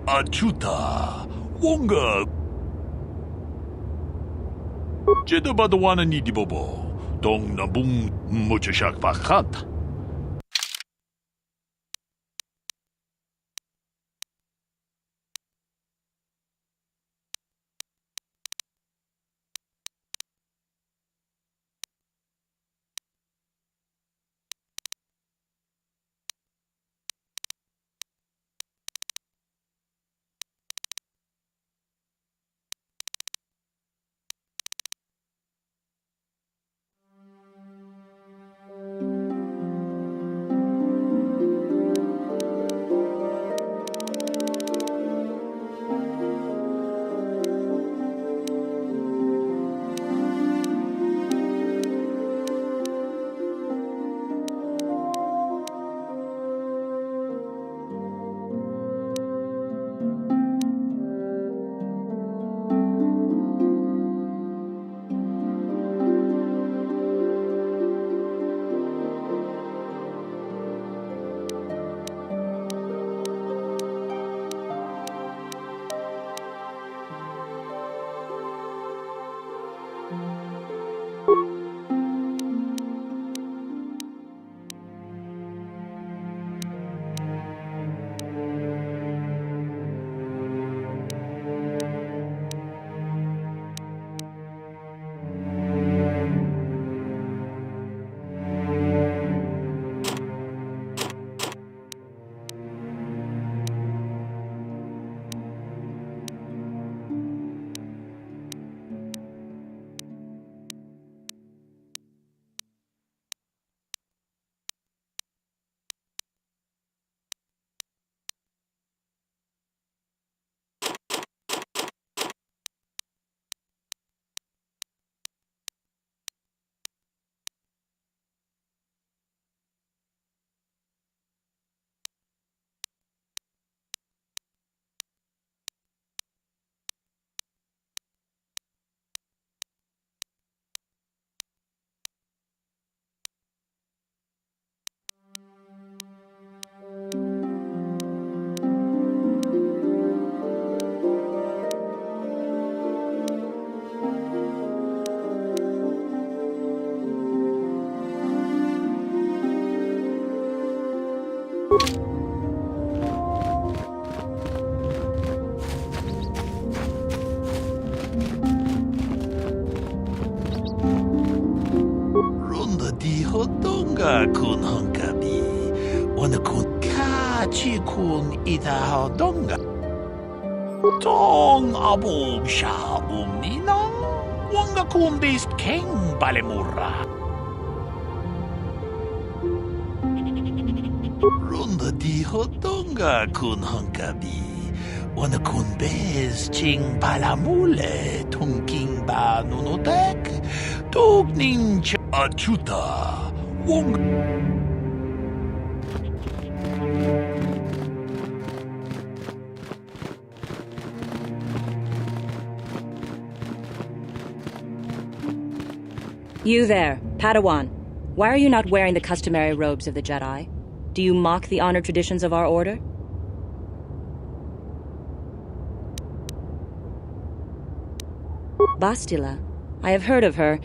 Achuta. Wonga. Jedabadwana ni dibobo. Dong na bung muchashak bakat. kun hunkabi. Wana kun kachi kun ida donga. Tong abum sha umninang. Wanga kun beast king balemura. Runda di hodonga kun hunkabi. Wana kun bez ching palamule tunking ba nunodek. Tugning achuta. You there, Padawan. Why are you not wearing the customary robes of the Jedi? Do you mock the honor traditions of our order? Bastila. I have heard of her.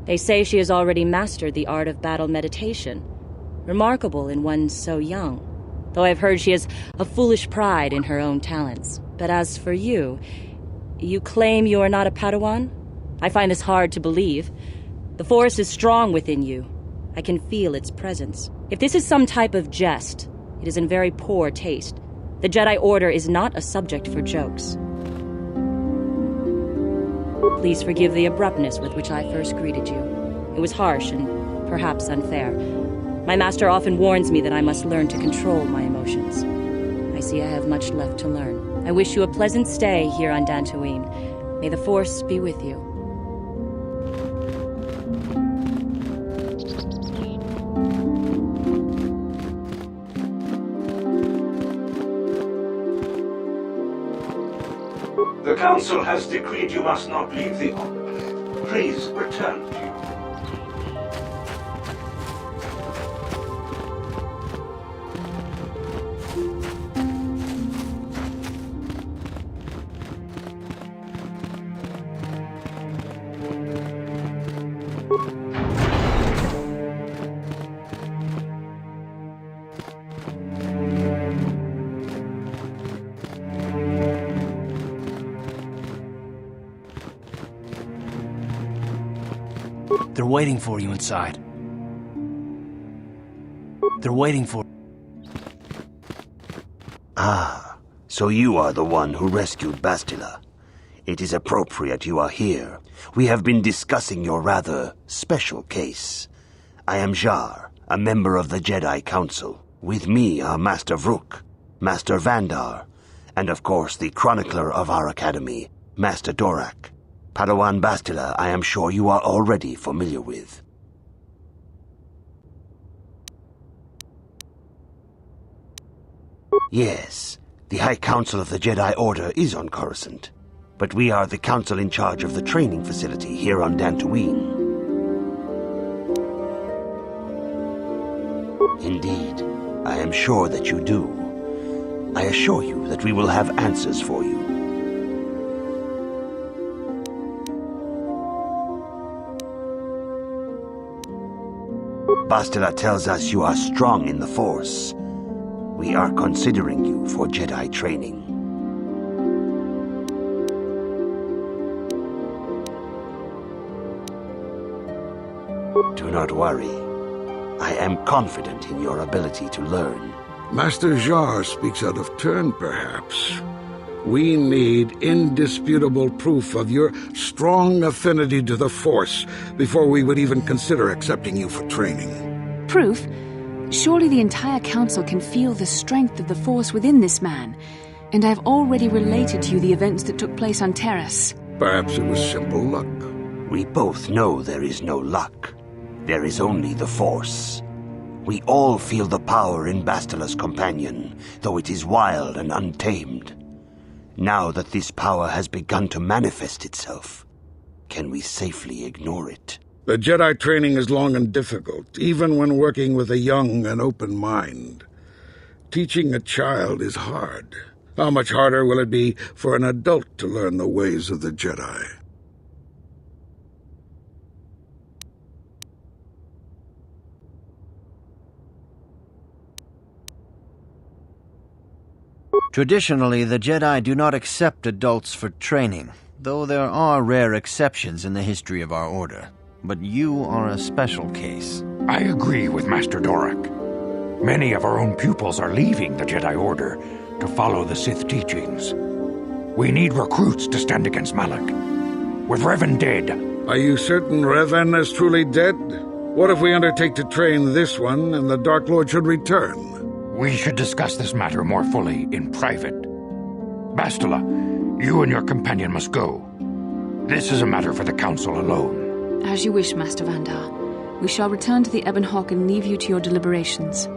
They say she has already mastered the art of battle meditation. Remarkable in one so young. Though I've heard she has a foolish pride in her own talents. But as for you, you claim you are not a Padawan? I find this hard to believe. The Force is strong within you. I can feel its presence. If this is some type of jest, it is in very poor taste. The Jedi Order is not a subject for jokes. Please forgive the abruptness with which I first greeted you. It was harsh and perhaps unfair. My master often warns me that I must learn to control my emotions. I see I have much left to learn. I wish you a pleasant stay here on Dantooine. May the Force be with you. The Council has decreed you must not leave the Enclave. Please return to you. They're waiting for you inside. They're waiting for... Ah, so you are the one who rescued Bastila. It is appropriate you are here. We have been discussing your rather special case. I am Jar, a member of the Jedi Council. With me are Master Vrook, Master Vandar, and of course the chronicler of our academy, Master Dorak. Padawan Bastila, I am sure you are already familiar with. Yes, the High Council of the Jedi Order is on Coruscant, but we are the council in charge of the training facility here on Dantooine. Indeed, I am sure that you do. I assure you that we will have answers for you. Bastila tells us you are strong in the Force. We are considering you for Jedi training. Do not worry. I am confident in your ability to learn. Master Jar speaks out of turn, perhaps. We need indisputable proof of your strong affinity to the Force before we would even consider accepting you for training. Proof? Surely the entire council can feel the strength of the Force within this man, and I've already related to you the events that took place on Taris. Perhaps it was simple luck. We both know there is no luck. There is only the Force. We all feel the power in Bastila's companion, though it is wild and untamed. Now that this power has begun to manifest itself, can we safely ignore it? The Jedi training is long and difficult, even when working with a young and open mind. Teaching a child is hard. How much harder will it be for an adult to learn the ways of the Jedi? Traditionally, the Jedi do not accept adults for training, though there are rare exceptions in the history of our order. But you are a special case. I agree with Master Dorak. Many of our own pupils are leaving the Jedi Order to follow the Sith teachings. We need recruits to stand against Malak. With Revan dead... Are you certain Revan is truly dead? What if we undertake to train this one and the Dark Lord should return? We should discuss this matter more fully in private. Bastila, you and your companion must go. This is a matter for the Council alone. As you wish, Master Vandar. We shall return to the Ebon Hawk and leave you to your deliberations.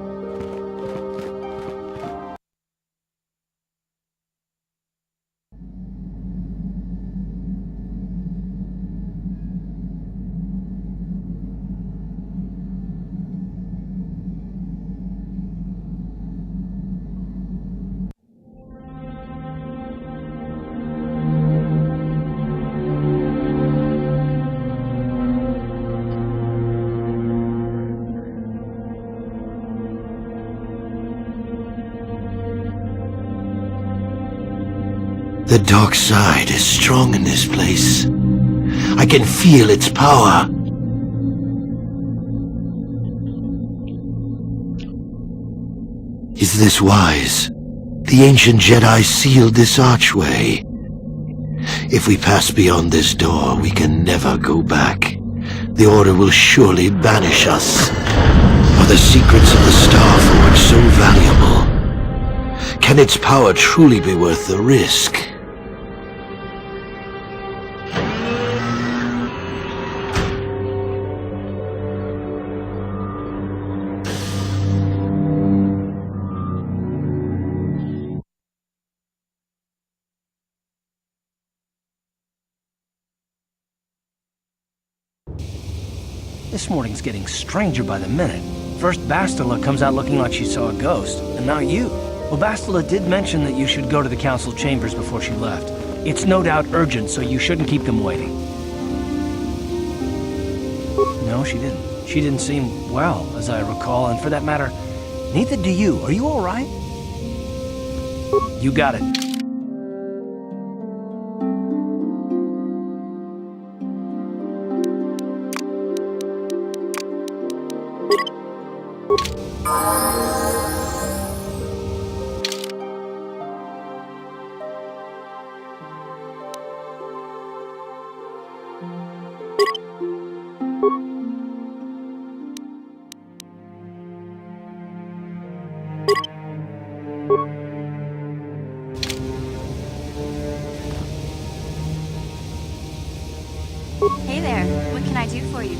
The dark side is strong in this place. I can feel its power. Is this wise? The ancient Jedi sealed this archway. If we pass beyond this door, we can never go back. The Order will surely banish us. Are the secrets of the Star Forge so valuable? Can its power truly be worth the risk? This morning's getting stranger by the minute. First Bastila comes out looking like she saw a ghost, and now you. Well, Bastila did mention that you should go to the council chambers before she left. It's no doubt urgent, so you shouldn't keep them waiting. No, she didn't. She didn't seem well, as I recall, and for that matter, neither do you. Are you all right? You got it. Hey there, what can I do for you?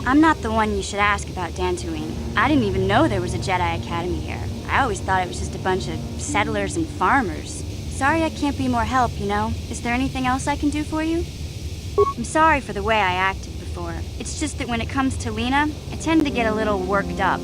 I'm not the one you should ask about Dantooine. I didn't even know there was a Jedi Academy here. I always thought it was just a bunch of settlers and farmers. Sorry I can't be more help, you know? Is there anything else I can do for you? I'm sorry for the way I acted before. It's just that when it comes to Lena, I tend to get a little worked up.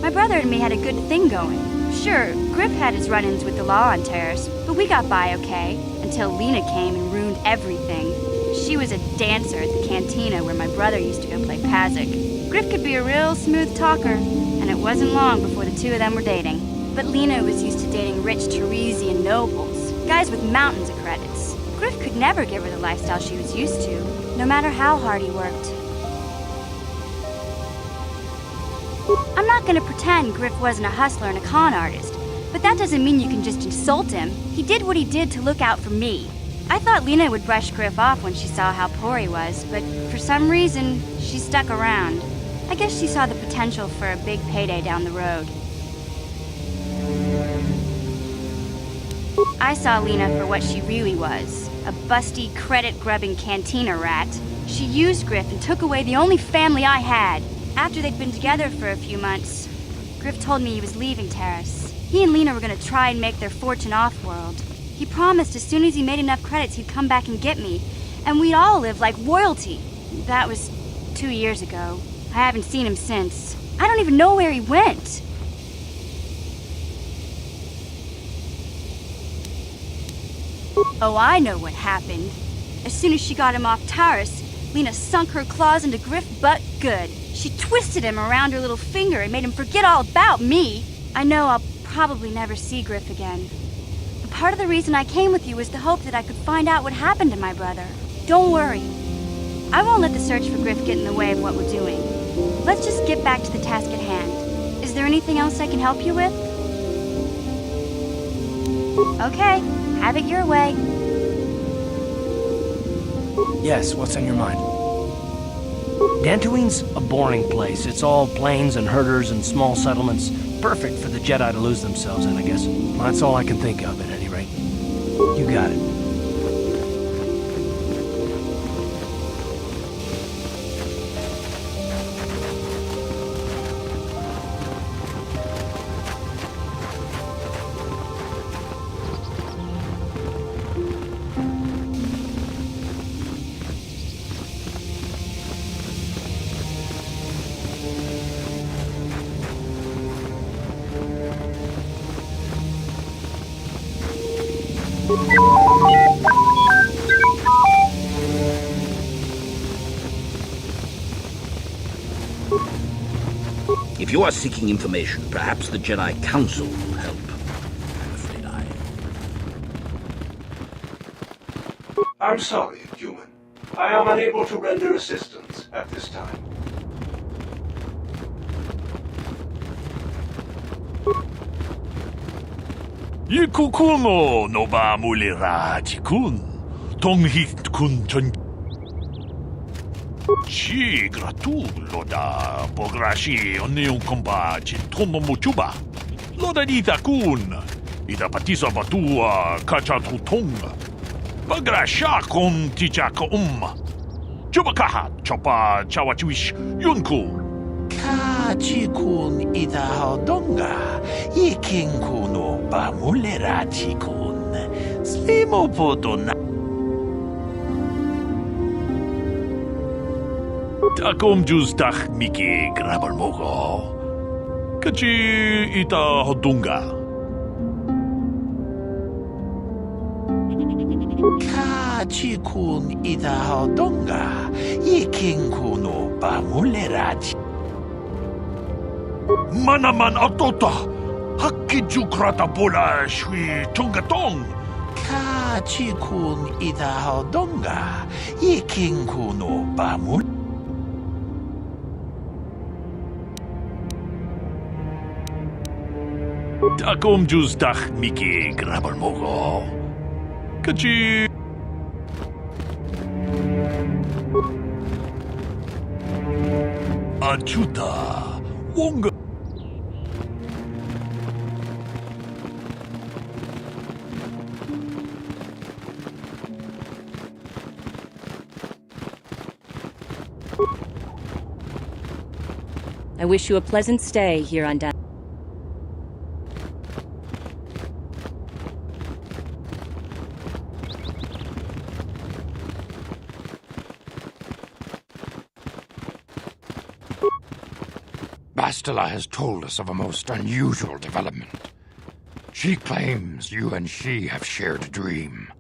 My brother and me had a good thing going. Sure, Griff had his run-ins with the law on Taris, but we got by okay, until Lena came and ruined everything. She was a dancer at the cantina where my brother used to go play Pazik. Griff could be a real smooth talker, and it wasn't long before the two of them were dating. But Lena was used to dating rich Tarisian nobles, guys with mountains of credits. Griff could never give her the lifestyle she was used to, no matter how hard he worked. I'm not gonna pretend Griff wasn't a hustler and a con artist, but that doesn't mean you can just insult him. He did what he did to look out for me. I thought Lena would brush Griff off when she saw how poor he was, but for some reason, she stuck around. I guess she saw the potential for a big payday down the road. I saw Lena for what she really was, a busty, credit-grubbing cantina rat. She used Griff and took away the only family I had. After they'd been together for a few months, Griff told me he was leaving Taris. He and Lena were gonna try and make their fortune off-world. He promised as soon as he made enough credits he'd come back and get me, and we'd all live like royalty. That was 2 years ago. I haven't seen him since. I don't even know where he went. Oh, I know what happened. As soon as she got him off Taris, Lena sunk her claws into Griff butt good. She twisted him around her little finger and made him forget all about me. I know I'll probably never see Griff again. But part of the reason I came with you was the hope that I could find out what happened to my brother. Don't worry. I won't let the search for Griff get in the way of what we're doing. Let's just get back to the task at hand. Is there anything else I can help you with? Okay, have it your way. Yes, what's on your mind? Dantooine's a boring place. It's all plains and herders and small settlements. Perfect for the Jedi to lose themselves in, I guess. Well, that's all I can think of, at any rate. You got it. If you are seeking information, perhaps the Jedi Council will help. I'm afraid I'm sorry, human. I am unable to render assistance. at this time. Ikukuno no ba mulira jikun. Tonghit kun 전 Ci gratulo da pograshi onneun komba jintono mochuba. Loda dita kun. Ida patisa batua kachatutong. Bagrasha kon tichaka Chubakaha chopa chawachuish yunku. Kachikun ida hodonga. Yikinkuno ba mulera chikun. Slimo podona. Takom justach miki grabal mogo. Kachi ita hodunga. Kachikun ita hodunga. Yikinkuno ba mulerachi. Manaman atota. Hakkijukrata bola shui tungatong. Kachikun ita hodunga. Yikinkuno ba mulerachi. Takom justach miki grabal mogo. Kachi. Achuta. Wonga. I wish you a pleasant stay here on down. Bastila has told us of a most unusual development. She claims you and she have shared a dream.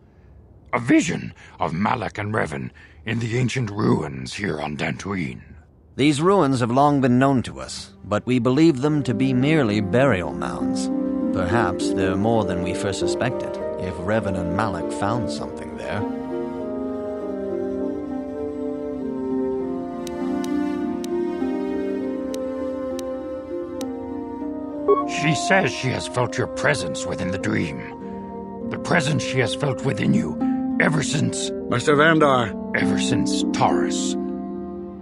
A vision of Malak and Revan in the ancient ruins here on Dantooine. These ruins have long been known to us, but we believe them to be merely burial mounds. Perhaps they're more than we first suspected, if Revan and Malak found something there. She says she has felt your presence within the dream. The presence she has felt within you ever since... Master Vandar. Ever since Taris.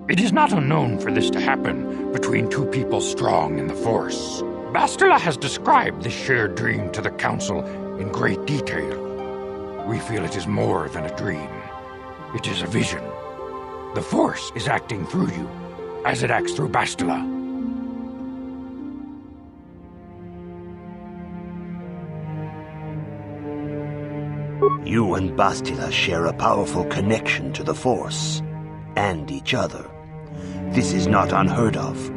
It is not unknown for this to happen between two people strong in the Force. Bastila has described this shared dream to the Council in great detail. We feel it is more than a dream. It is a vision. The Force is acting through you, as it acts through Bastila. You and Bastila share a powerful connection to the Force, and each other. This is not unheard of.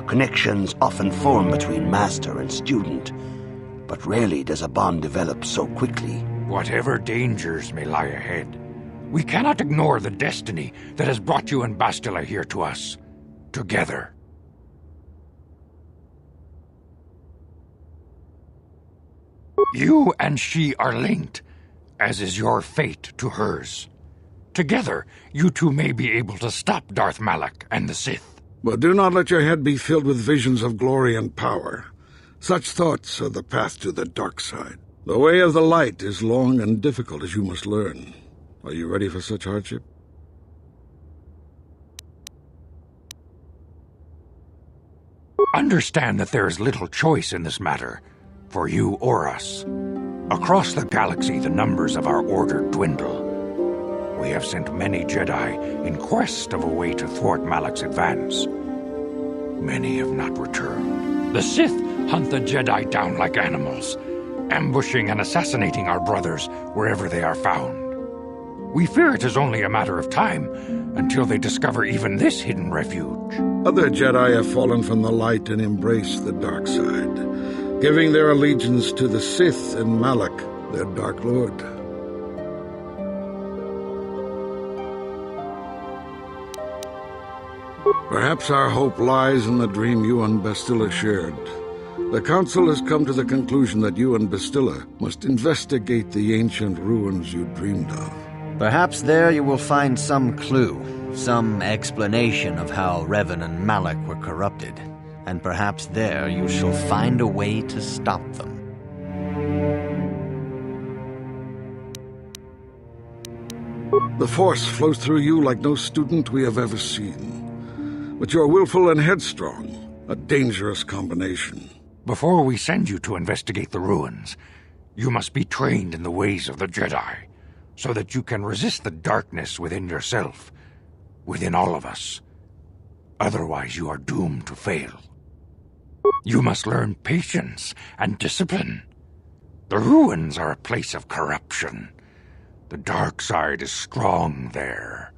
Connections often form between master and student, but rarely does a bond develop so quickly. Whatever dangers may lie ahead, we cannot ignore the destiny that has brought you and Bastila here to us, together. You and she are linked, as is your fate to hers. Together, you two may be able to stop Darth Malak and the Sith. But do not let your head be filled with visions of glory and power. Such thoughts are the path to the dark side. The way of the light is long and difficult, as you must learn. Are you ready for such hardship? Understand that there is little choice in this matter, for you or us. Across the galaxy, the numbers of our order dwindle. We have sent many Jedi in quest of a way to thwart Malak's advance. Many have not returned. The Sith hunt the Jedi down like animals, ambushing and assassinating our brothers wherever they are found. We fear it is only a matter of time until they discover even this hidden refuge. Other Jedi have fallen from the light and embraced the dark side, giving their allegiance to the Sith and Malak, their Dark Lord. Perhaps our hope lies in the dream you and Bastila shared. The Council has come to the conclusion that you and Bastila must investigate the ancient ruins you dreamed of. Perhaps there you will find some clue, Some explanation of how Revan and Malak were corrupted, and perhaps there you shall find a way to stop them. The Force flows through you like no student we have ever seen. But you're willful and headstrong, a dangerous combination. Before we send you to investigate the ruins, you must be trained in the ways of the Jedi, so that you can resist the darkness within yourself, within all of us. Otherwise, you are doomed to fail. You must learn patience and discipline. The ruins are a place of corruption. The dark side is strong there.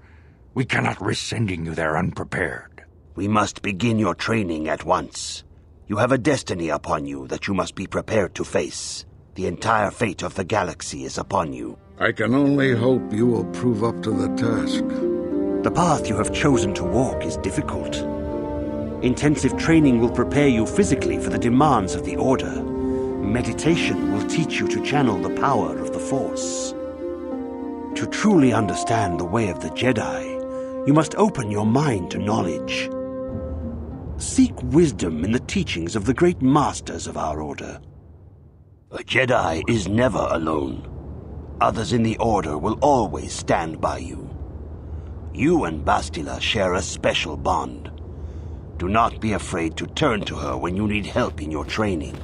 We cannot risk sending you there unprepared. We must begin your training at once. You have a destiny upon you that you must be prepared to face. The entire fate of the galaxy is upon you. I can only hope you will prove up to the task. The path you have chosen to walk is difficult. Intensive training will prepare you physically for the demands of the Order. Meditation will teach you to channel the power of the Force. To truly understand the way of the Jedi, you must open your mind to knowledge. Seek wisdom in the teachings of the great masters of our Order. A Jedi is never alone. Others in the Order will always stand by you. You and Bastila share a special bond. Do not be afraid to turn to her when you need help in your training.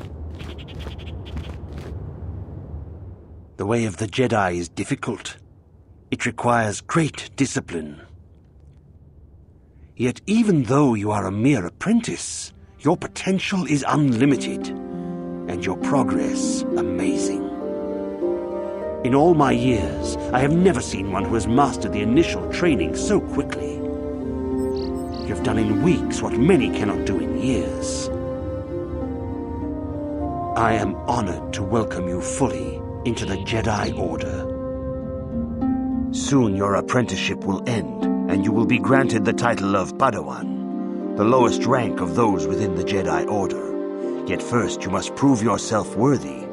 The way of the Jedi is difficult. It requires great discipline. Yet even though you are a mere apprentice, your potential is unlimited, and your progress amazing. In all my years, I have never seen one who has mastered the initial training so quickly. You have done in weeks what many cannot do in years. I am honored to welcome you fully into the Jedi Order. Soon your apprenticeship will end, and you will be granted the title of Padawan, the lowest rank of those within the Jedi Order. Yet first you must prove yourself worthy.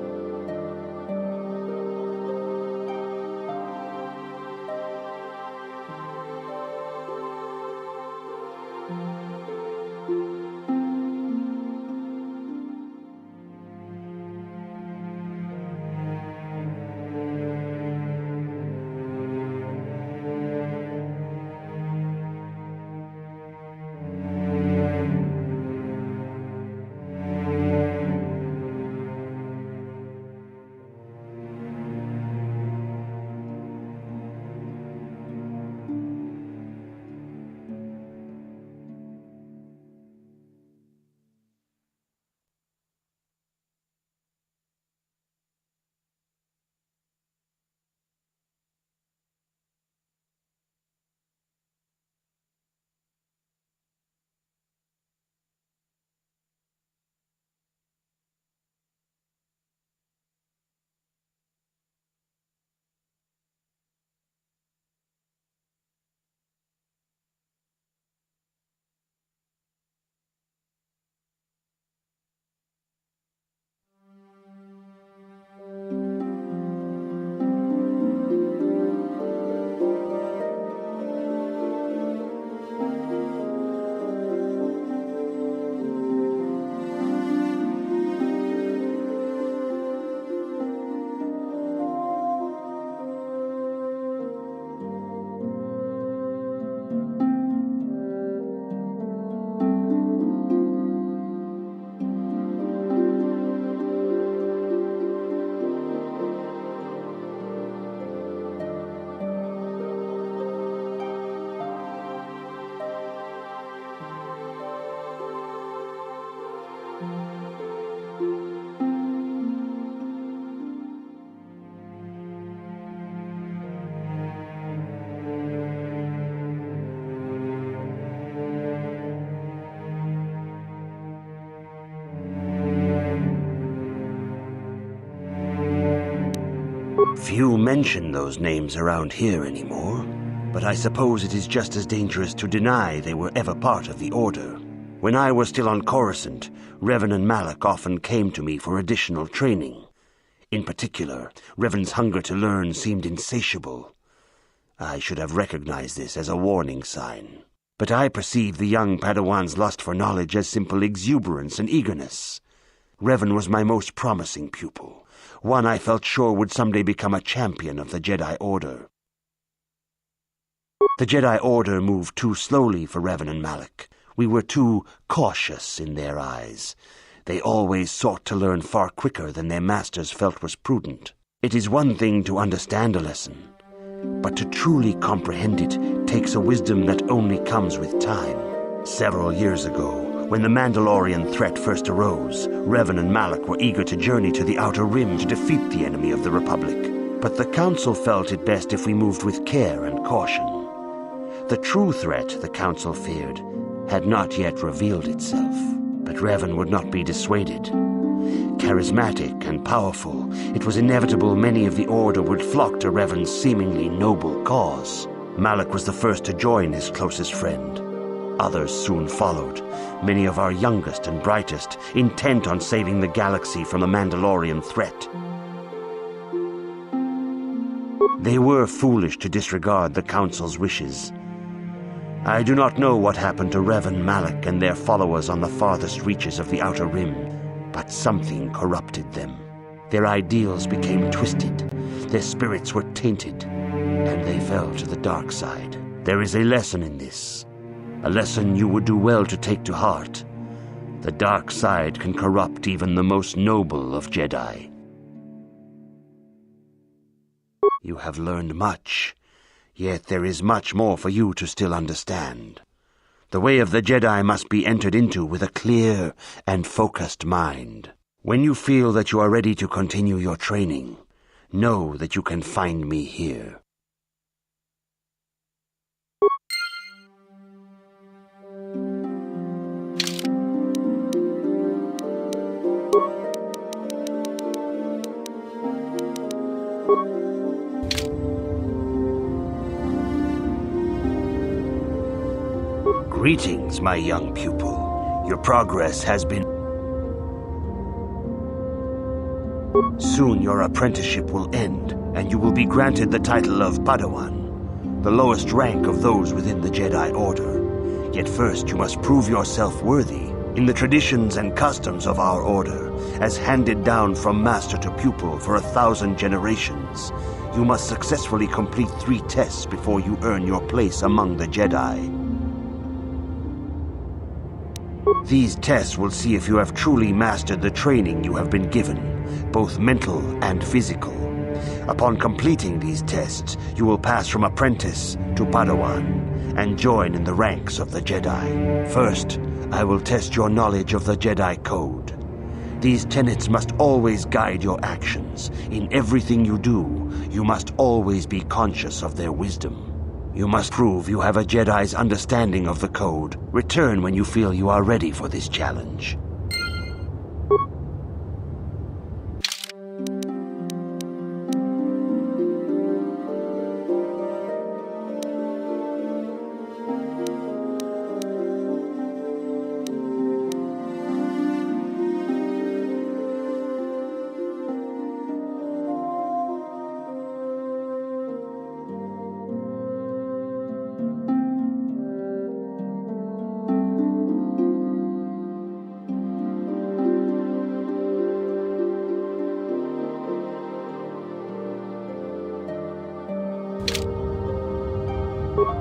Few mention those names around here anymore, but I suppose it is just as dangerous to deny they were ever part of the Order. When I was still on Coruscant, Revan and Malak often came to me for additional training. In particular, Revan's hunger to learn seemed insatiable. I should have recognized this as a warning sign. But I perceived the young Padawan's lust for knowledge as simple exuberance and eagerness. Revan was my most promising pupil, one I felt sure would someday become a champion of the Jedi Order. The Jedi Order moved too slowly for Revan and Malak. We were too cautious in their eyes. They always sought to learn far quicker than their masters felt was prudent. It is one thing to understand a lesson, but to truly comprehend it takes a wisdom that only comes with time. Several years ago, when the Mandalorian threat first arose, Revan and Malak were eager to journey to the Outer Rim to defeat the enemy of the Republic. But the Council felt it best if we moved with care and caution. The true threat, the Council feared, had not yet revealed itself. But Revan would not be dissuaded. Charismatic and powerful, it was inevitable many of the Order would flock to Revan's seemingly noble cause. Malak was the first to join his closest friend. Others soon followed, many of our youngest and brightest, intent on saving the galaxy from the Mandalorian threat. They were foolish to disregard the Council's wishes. I do not know what happened to Revan, Malak, and their followers on the farthest reaches of the Outer Rim, but something corrupted them. Their ideals became twisted, their spirits were tainted, and they fell to the dark side. There is a lesson in this. A lesson you would do well to take to heart. The dark side can corrupt even the most noble of Jedi. You have learned much, yet there is much more for you to still understand. The way of the Jedi must be entered into with a clear and focused mind. When you feel that you are ready to continue your training, know that you can find me here. Greetings, my young pupil. Your progress has been... Soon your apprenticeship will end, and you will be granted the title of Padawan, the lowest rank of those within the Jedi Order. Yet first you must prove yourself worthy. In the traditions and customs of our Order, as handed down from master to pupil for 1,000 generations, you must successfully complete 3 tests before you earn your place among the Jedi. These tests will see if you have truly mastered the training you have been given, both mental and physical. Upon completing these tests, you will pass from apprentice to Padawan and join in the ranks of the Jedi. First, I will test your knowledge of the Jedi Code. These tenets must always guide your actions. In everything you do, you must always be conscious of their wisdom. You must prove you have a Jedi's understanding of the Code. Return when you feel you are ready for this challenge.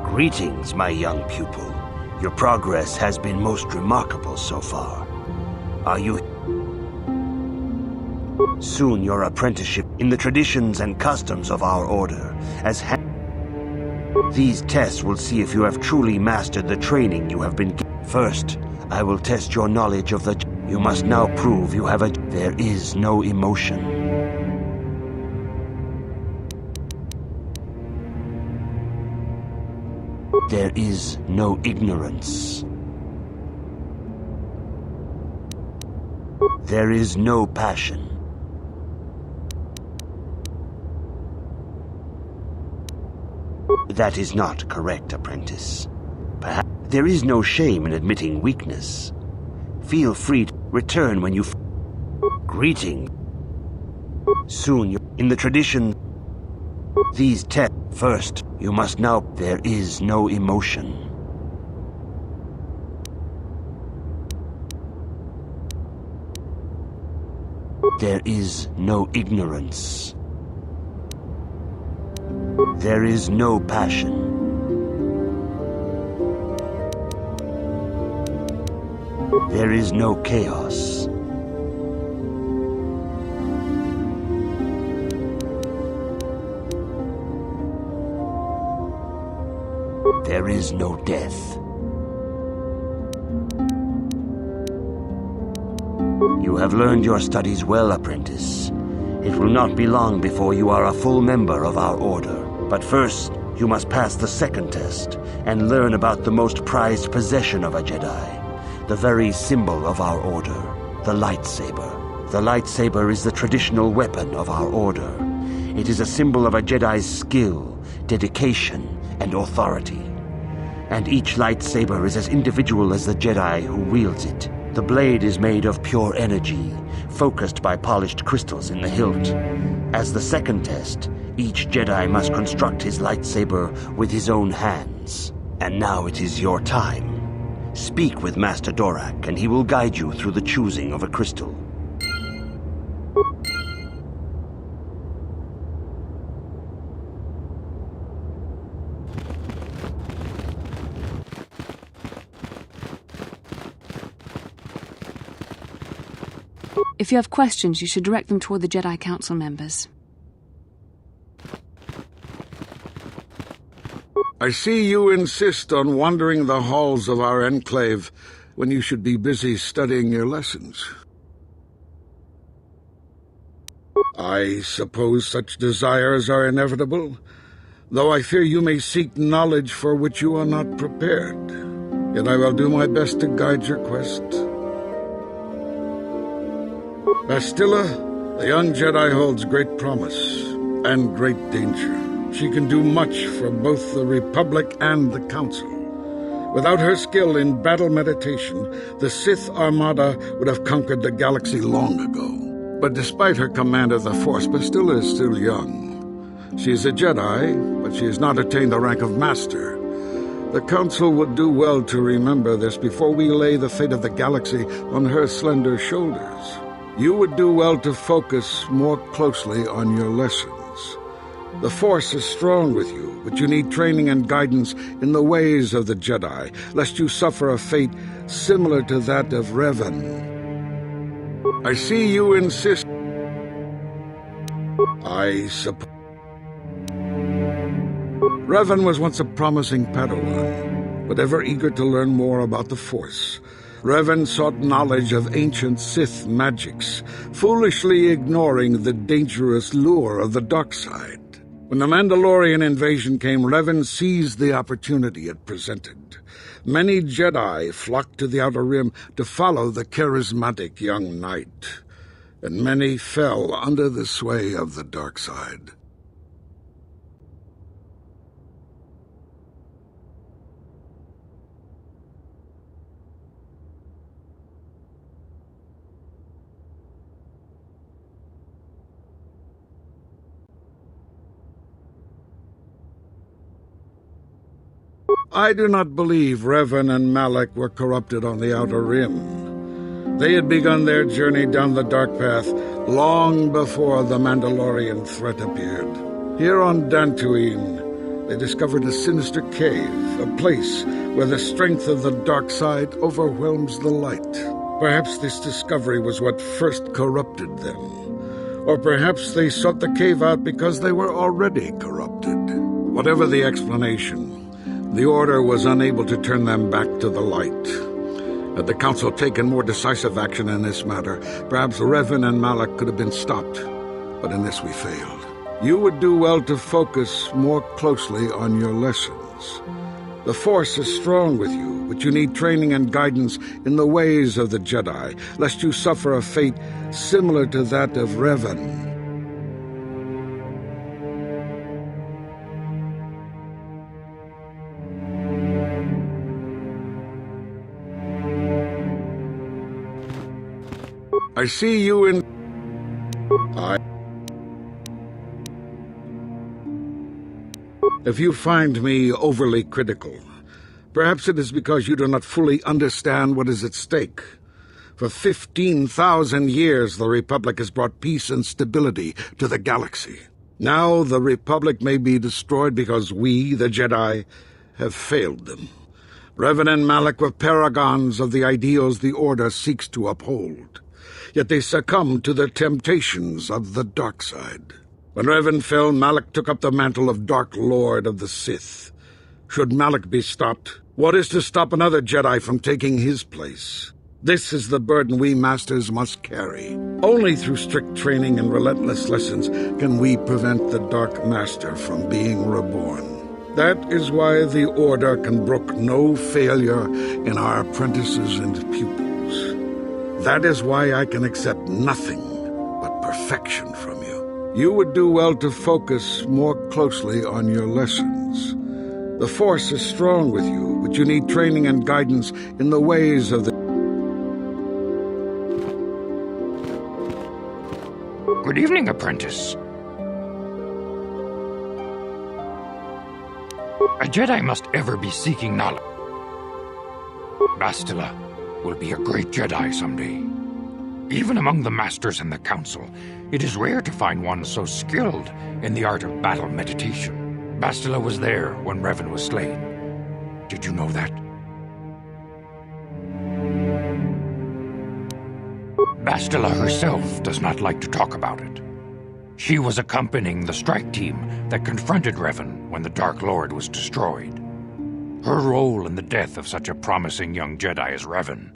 Greetings, my young pupil. Your progress has been most remarkable so far. Are you... Soon your apprenticeship in the traditions and customs of our Order, as These tests will see if you have truly mastered the training you have been given. First, I will test your knowledge of the... You must now prove you have a... There is no emotion. There is no ignorance. There is no passion. That is not correct, apprentice. Perhaps there is no shame in admitting weakness. Feel free to return when you... Greeting. Soon, in the tradition... These tests. First, you must now. There is no emotion. There is no ignorance. There is no passion. There is no chaos. There is no death. You have learned your studies well, apprentice. It will not be long before you are a full member of our order. But first, you must pass the second test and learn about the most prized possession of a Jedi, the very symbol of our order, the lightsaber. The lightsaber is the traditional weapon of our order. It is a symbol of a Jedi's skill, dedication, and authority. And each lightsaber is as individual as the Jedi who wields it. The blade is made of pure energy, focused by polished crystals in the hilt. As the second test, each Jedi must construct his lightsaber with his own hands. And now it is your time. Speak with Master Dorak, and he will guide you through the choosing of a crystal. If you have questions, you should direct them toward the Jedi Council members. I see you insist on wandering the halls of our enclave when you should be busy studying your lessons. I suppose such desires are inevitable, though I fear you may seek knowledge for which you are not prepared. Yet I will do my best to guide your quest. Bastila, the young Jedi holds great promise and great danger. She can do much for both the Republic and the Council. Without her skill in battle meditation, the Sith Armada would have conquered the galaxy long ago. But despite her command of the Force, Bastila is still young. She is a Jedi, but she has not attained the rank of Master. The Council would do well to remember this before we lay the fate of the galaxy on her slender shoulders. You would do well to focus more closely on your lessons. The Force is strong with you, but you need training and guidance in the ways of the Jedi, lest you suffer a fate similar to that of Revan. I see you insist. I suppose. Revan was once a promising Padawan, but ever eager to learn more about the Force. Revan sought knowledge of ancient Sith magics, foolishly ignoring the dangerous lure of the dark side. When the Mandalorian invasion came, Revan seized the opportunity it presented. Many Jedi flocked to the Outer Rim to follow the charismatic young knight, and many fell under the sway of the dark side. I do not believe Revan and Malak were corrupted on the Outer Rim. They had begun their journey down the dark path long before the Mandalorian threat appeared. Here on Dantooine, they discovered a sinister cave, a place where the strength of the dark side overwhelms the light. Perhaps this discovery was what first corrupted them. Or perhaps they sought the cave out because they were already corrupted. Whatever the explanation, the Order was unable to turn them back to the light. Had the Council taken more decisive action in this matter, perhaps Revan and Malak could have been stopped. But in this we failed. You would do well to focus more closely on your lessons. The Force is strong with you, but you need training and guidance in the ways of the Jedi, lest you suffer a fate similar to that of Revan. I see you in... If you find me overly critical, perhaps it is because you do not fully understand what is at stake. For 15,000 years, the Republic has brought peace and stability to the galaxy. Now the Republic may be destroyed because we, the Jedi, have failed them. Revan and Malak were paragons of the ideals the Order seeks to uphold. Yet they succumbed to the temptations of the dark side. When Revan fell, Malak took up the mantle of Dark Lord of the Sith. Should Malak be stopped, what is to stop another Jedi from taking his place? This is the burden we Masters must carry. Only through strict training and relentless lessons can we prevent the Dark Master from being reborn. That is why the Order can brook no failure in our apprentices and pupils. That is why I can accept nothing but perfection from you. You would do well to focus more closely on your lessons. The Force is strong with you, but you need training and guidance in the ways of the... Good evening, apprentice. A Jedi must ever be seeking knowledge. Bastila will be a great Jedi someday. Even among the Masters and the Council, it is rare to find one so skilled in the art of battle meditation. Bastila was there when Revan was slain. Did you know that? Bastila herself does not like to talk about it. She was accompanying the strike team that confronted Revan when the Dark Lord was destroyed. Her role in the death of such a promising young Jedi as Revan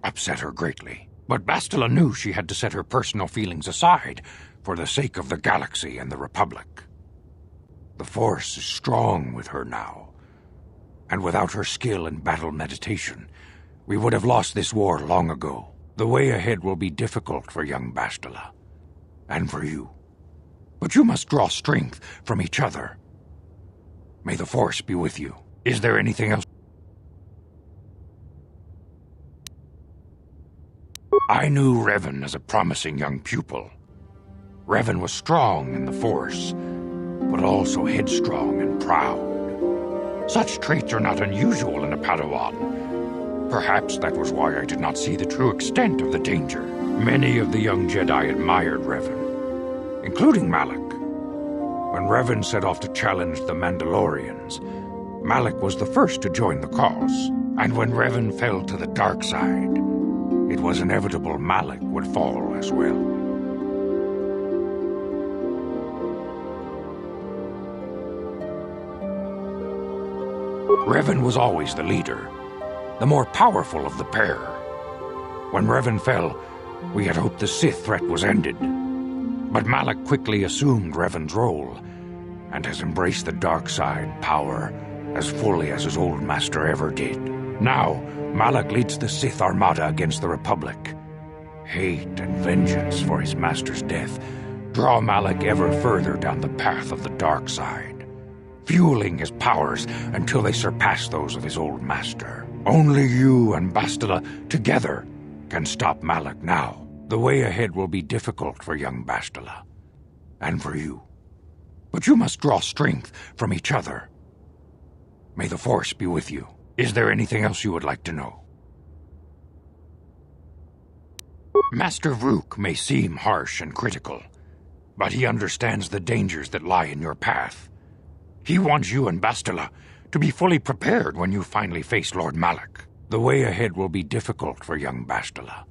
upset her greatly. But Bastila knew she had to set her personal feelings aside for the sake of the galaxy and the Republic. The Force is strong with her now, and without her skill in battle meditation, we would have lost this war long ago. The way ahead will be difficult for young Bastila, and for you. But you must draw strength from each other. May the Force be with you. Is there anything else? I knew Revan as a promising young pupil. Revan was strong in the Force, but also headstrong and proud. Such traits are not unusual in a Padawan. Perhaps that was why I did not see the true extent of the danger. Many of the young Jedi admired Revan, including Malak. When Revan set off to challenge the Mandalorians, Malak was the first to join the cause. And when Revan fell to the dark side, it was inevitable Malak would fall as well. Revan was always the leader, the more powerful of the pair. When Revan fell, we had hoped the Sith threat was ended. But Malak quickly assumed Revan's role, and has embraced the dark side power as fully as his old master ever did. Now, Malak leads the Sith Armada against the Republic. Hate and vengeance for his master's death draw Malak ever further down the path of the dark side, fueling his powers until they surpass those of his old master. Only you and Bastila together can stop Malak now. The way ahead will be difficult for young Bastila, and for you. But you must draw strength from each other. May the Force be with you. Is there anything else you would like to know? Master Vrook may seem harsh and critical, but he understands the dangers that lie in your path. He wants you and Bastila to be fully prepared when you finally face Lord Malak. The way ahead will be difficult for young Bastila,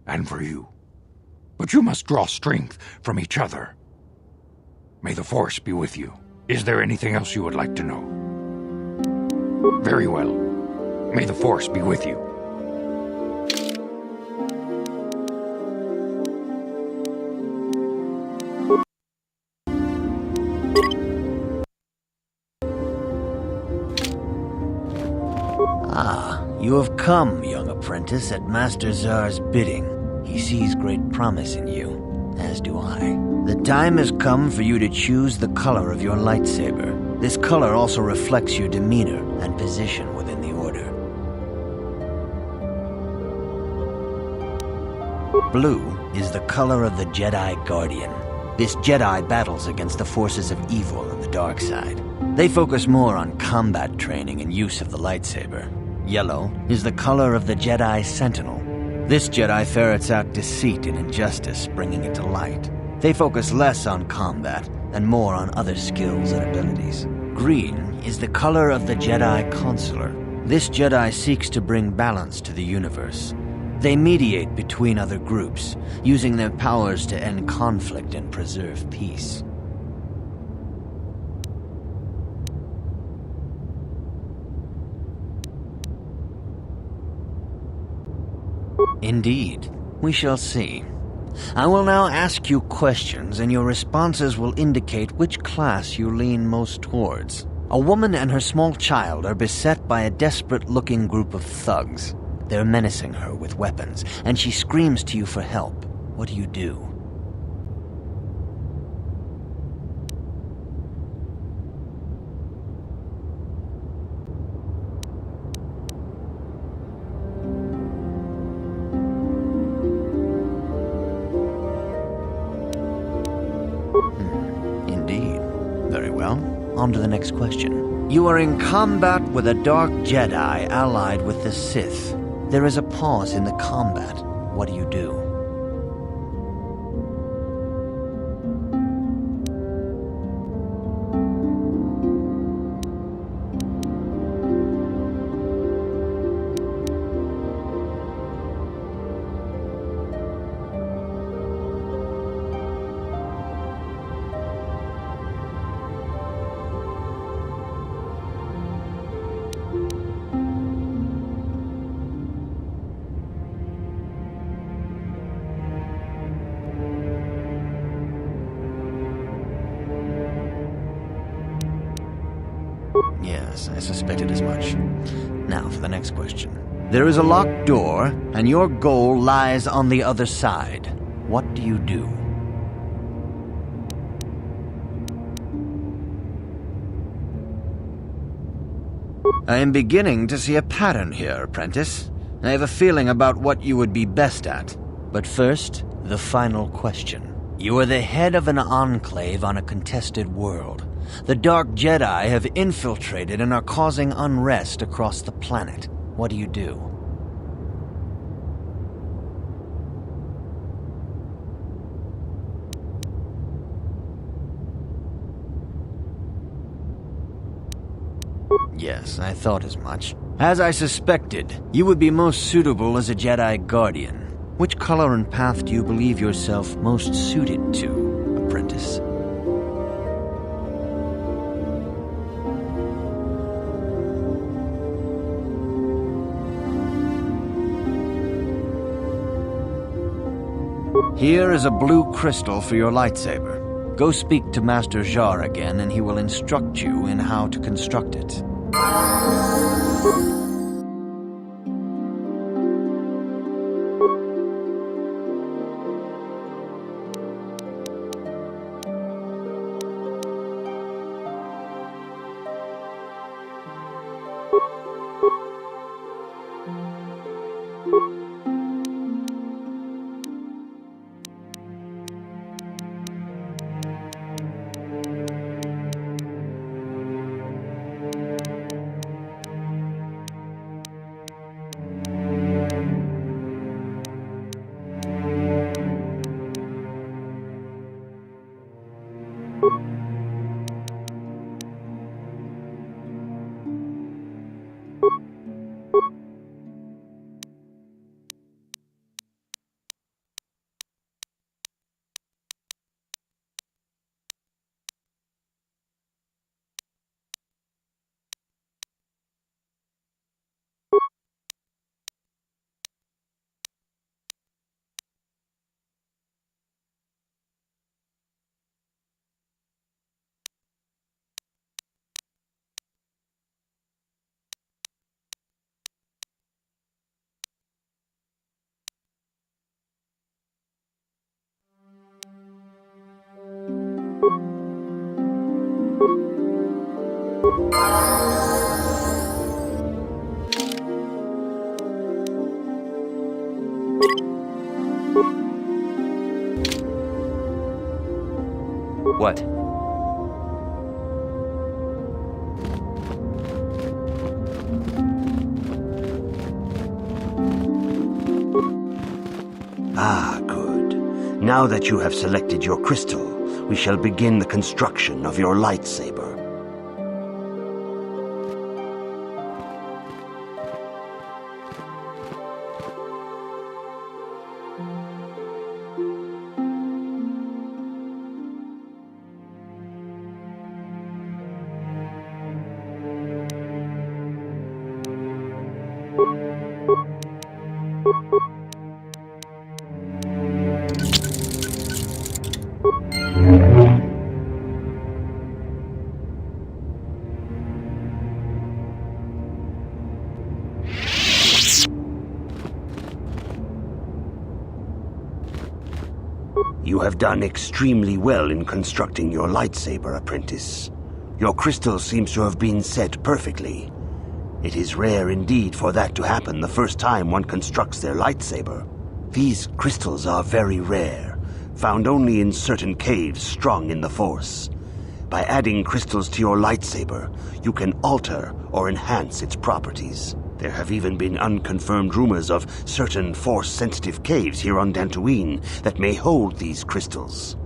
and for you. But you must draw strength from each other. May the Force be with you. Is there anything else you would like to know? Very well. May the Force be with you. Ah, you have come, young apprentice, at Master Zar's bidding. He sees great promise in you, as do I. The time has come for you to choose the color of your lightsaber. This color also reflects your demeanor and position within the Order. Blue is the color of the Jedi Guardian. This Jedi battles against the forces of evil and the dark side. They focus more on combat training and use of the lightsaber. Yellow is the color of the Jedi Sentinel. This Jedi ferrets out deceit and injustice, bringing it to light. They focus less on combat and more on other skills and abilities. Green is the color of the Jedi Consular. This Jedi seeks to bring balance to the universe. They mediate between other groups, using their powers to end conflict and preserve peace. Indeed. We shall see. I will now ask you questions, and your responses will indicate which class you lean most towards. A woman and her small child are beset by a desperate-looking group of thugs. They're menacing her with weapons, and she screams to you for help. What do you do? Indeed. Very well. On to the next question. You are in combat with a dark Jedi allied with the Sith. There is a pause in the combat. What do you do? Yes, I suspected as much. Now for the next question. There is a locked door, and your goal lies on the other side. What do you do? I am beginning to see a pattern here, apprentice. I have a feeling about what you would be best at. But first, the final question. You are the head of an enclave on a contested world. The Dark Jedi have infiltrated and are causing unrest across the planet. What do you do? Yes, I thought as much. As I suspected, you would be most suitable as a Jedi Guardian. Which color and path do you believe yourself most suited to, apprentice? Here is a blue crystal for your lightsaber. Go speak to Master Jar again, and he will instruct you in how to construct it. What? Ah, good. Now that you have selected your crystal, we shall begin the construction of your lightsaber. You have done extremely well in constructing your lightsaber, apprentice. Your crystal seems to have been set perfectly. It is rare indeed for that to happen the first time one constructs their lightsaber. These crystals are very rare, found only in certain caves strong in the Force. By adding crystals to your lightsaber, you can alter or enhance its properties. There have even been unconfirmed rumors of certain Force-sensitive caves here on Dantooine that may hold these crystals.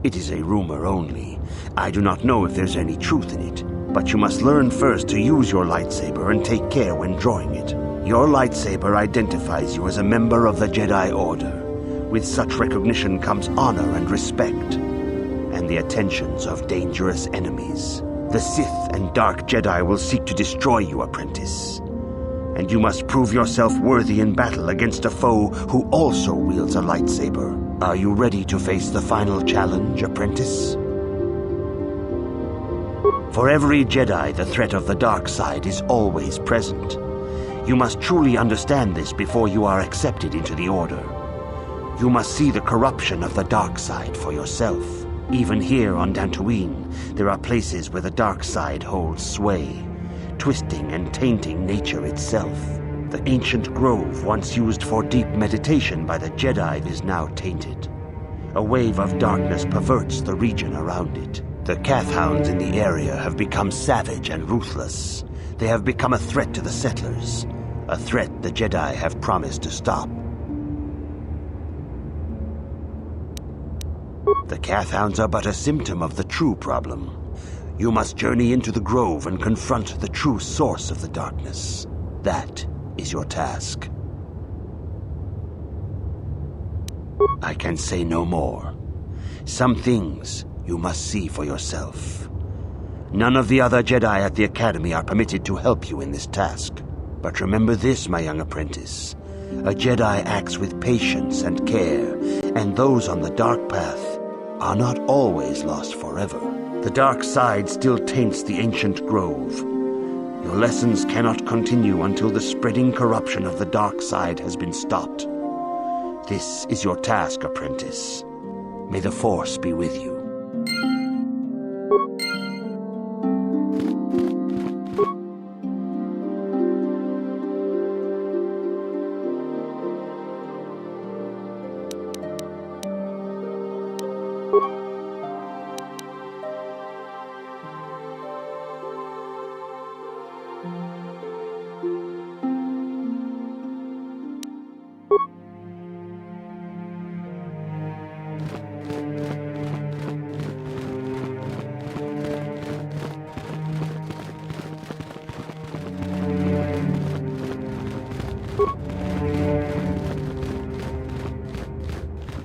It is a rumor only. I do not know if there's any truth in it, but you must learn first to use your lightsaber and take care when drawing it. Your lightsaber identifies you as a member of the Jedi Order. With such recognition comes honor and respect, and the attentions of dangerous enemies. The Sith and Dark Jedi will seek to destroy you, apprentice. And you must prove yourself worthy in battle against a foe who also wields a lightsaber. Are you ready to face the final challenge, apprentice? For every Jedi, the threat of the dark side is always present. You must truly understand this before you are accepted into the Order. You must see the corruption of the dark side for yourself. Even here on Dantooine, there are places where the dark side holds sway, twisting and tainting nature itself. The ancient grove once used for deep meditation by the Jedi is now tainted. A wave of darkness perverts the region around it. The Kathhounds in the area have become savage and ruthless. They have become a threat to the settlers, a threat the Jedi have promised to stop. The Kathhounds are but a symptom of the true problem. You must journey into the grove and confront the true source of the darkness. That is your task. I can say no more. Some things you must see for yourself. None of the other Jedi at the Academy are permitted to help you in this task. But remember this, my young apprentice. A Jedi acts with patience and care, and those on the dark path are not always lost forever. The dark side still taints the ancient grove. Your lessons cannot continue until the spreading corruption of the dark side has been stopped. This is your task, apprentice. May the Force be with you.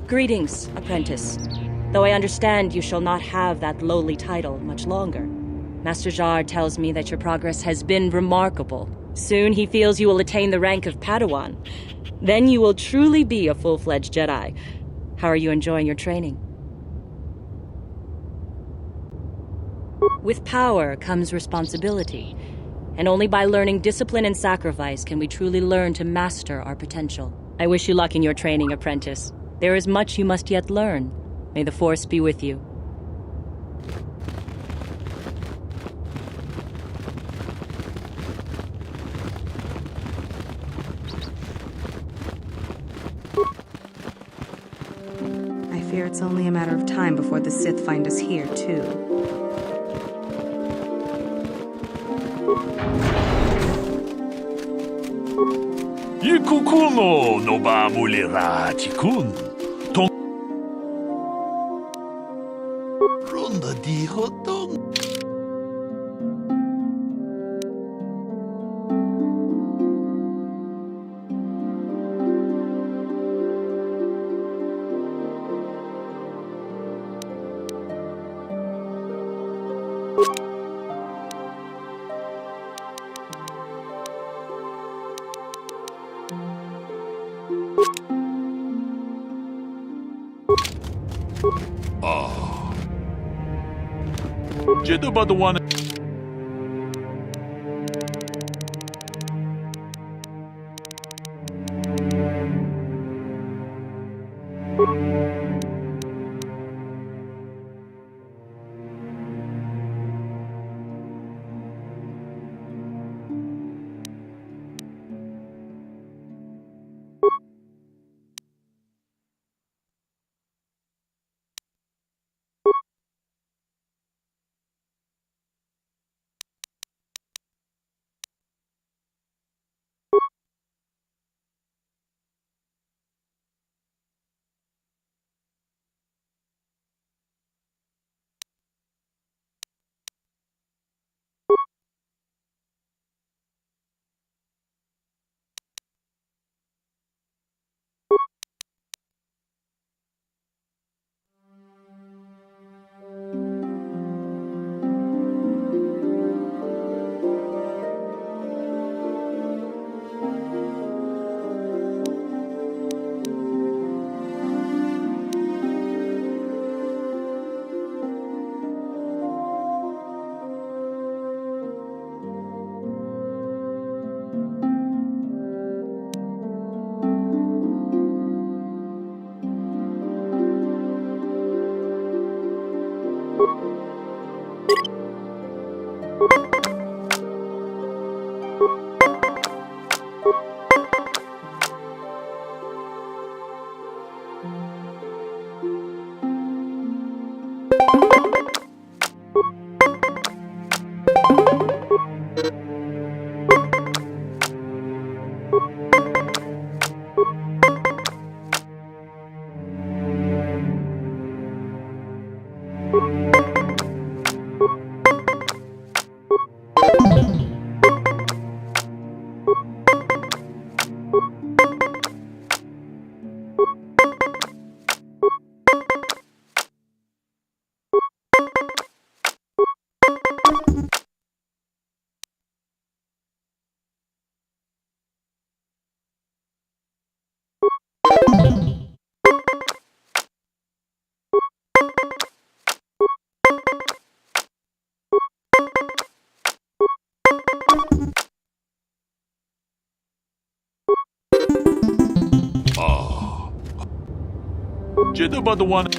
Greetings, apprentice. Though I understand you shall not have that lowly title much longer. Master Jar tells me that your progress has been remarkable. Soon he feels you will attain the rank of Padawan. Then you will truly be a full-fledged Jedi. How are you enjoying your training? With power comes responsibility. And only by learning discipline and sacrifice can we truly learn to master our potential. I wish you luck in your training, apprentice. There is much you must yet learn. May the Force be with you. I fear it's only a matter of time before the Sith find us here, too. Yikukuno no ba mulira tikun. Tong Ronda di hotong. Jiddu ba the one? Jiddu ba the one?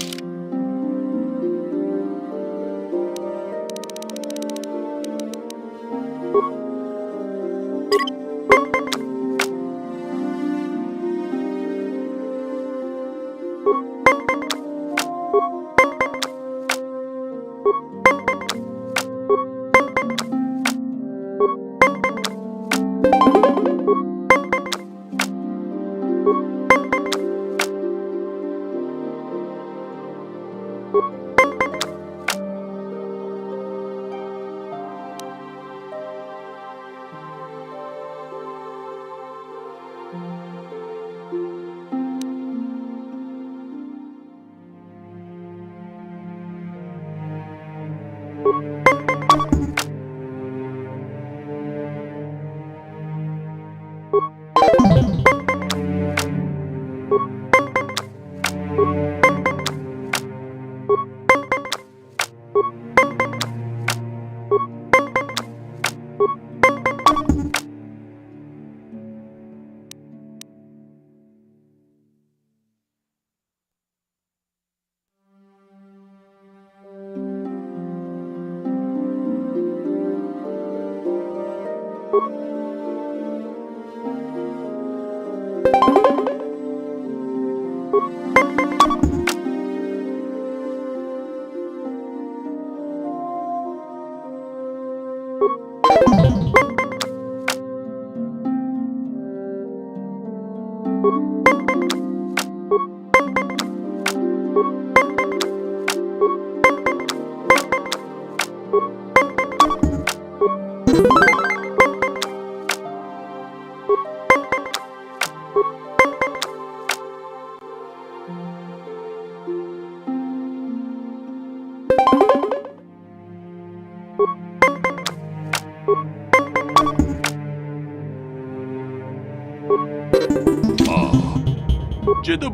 Jiddu.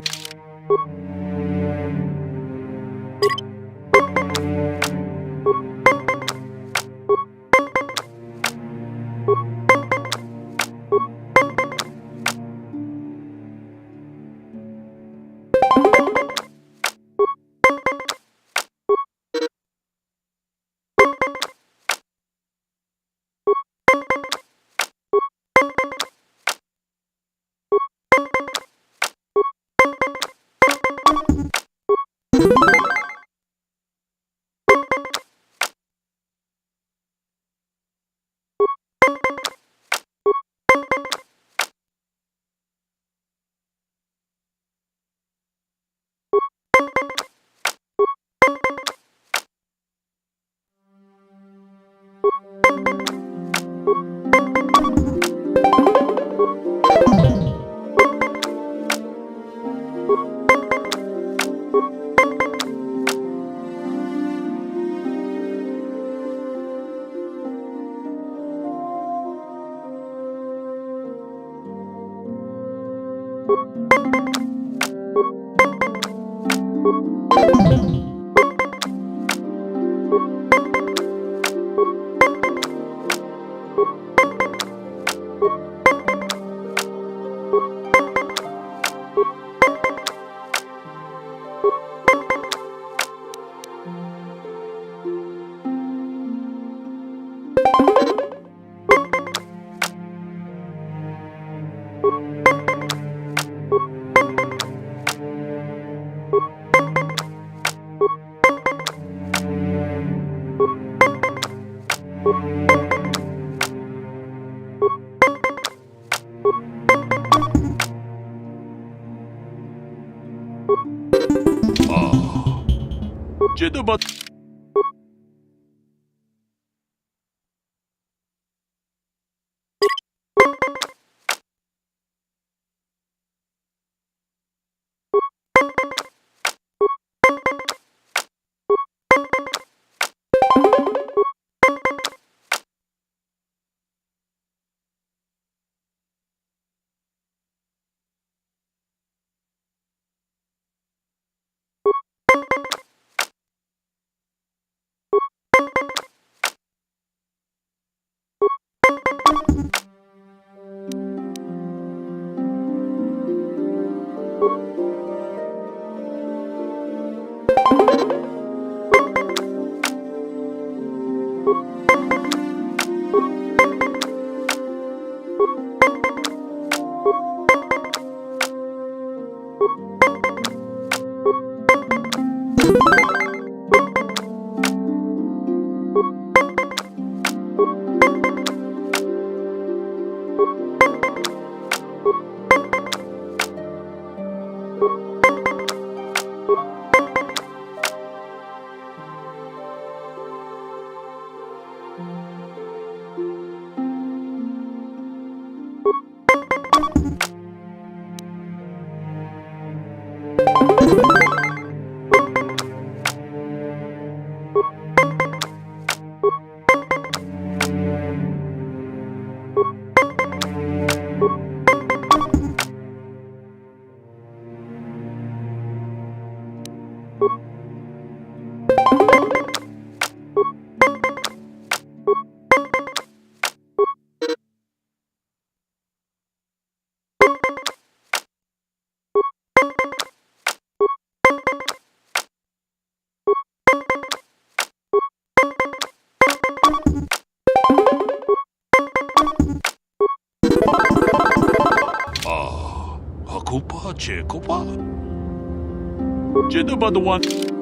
Jiddu. Hakupa, Chikupa. Jiddu the one.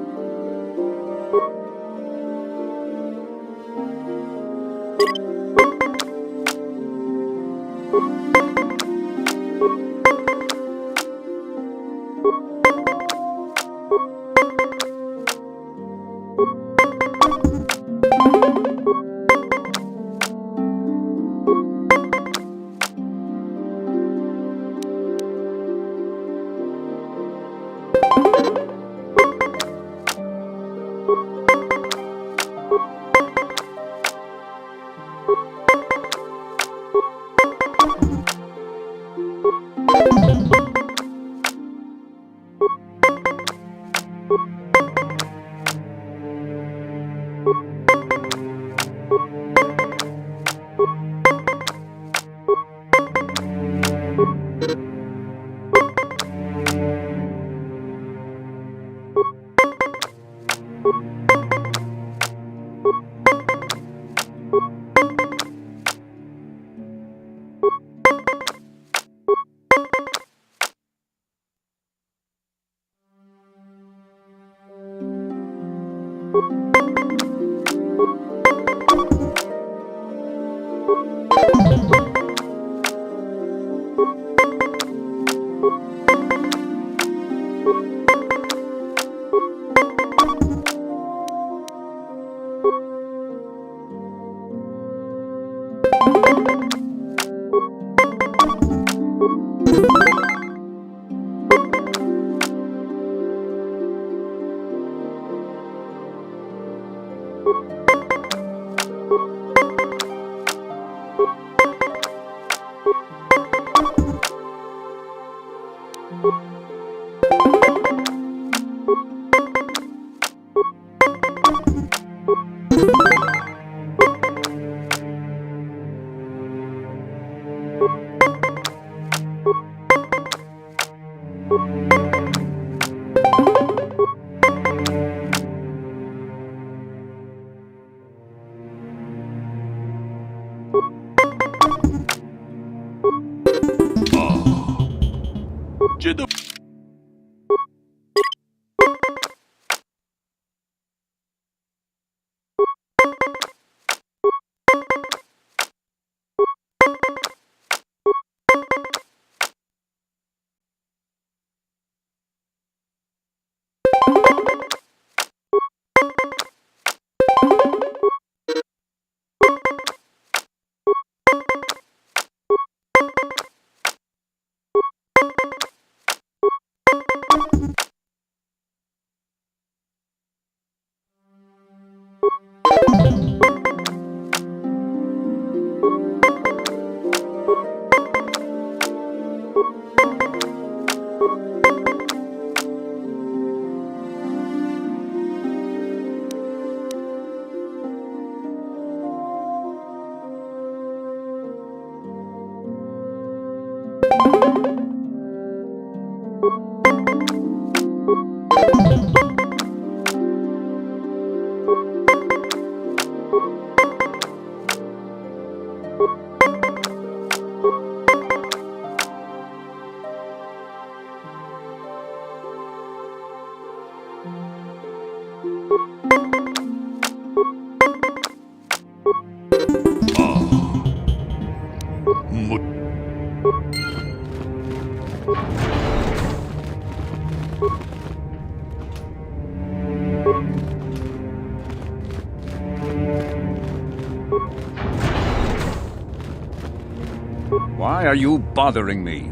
Why are you bothering me?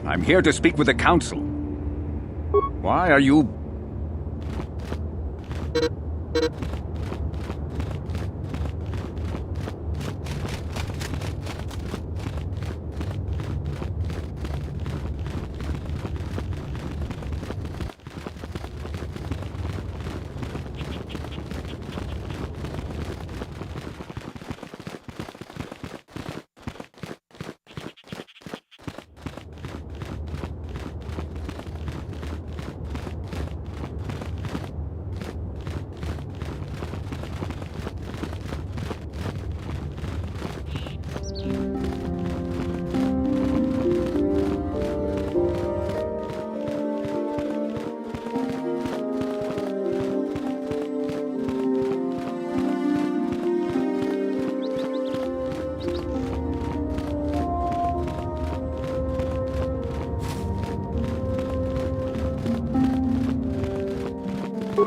I'm here to speak with the council. Why are you...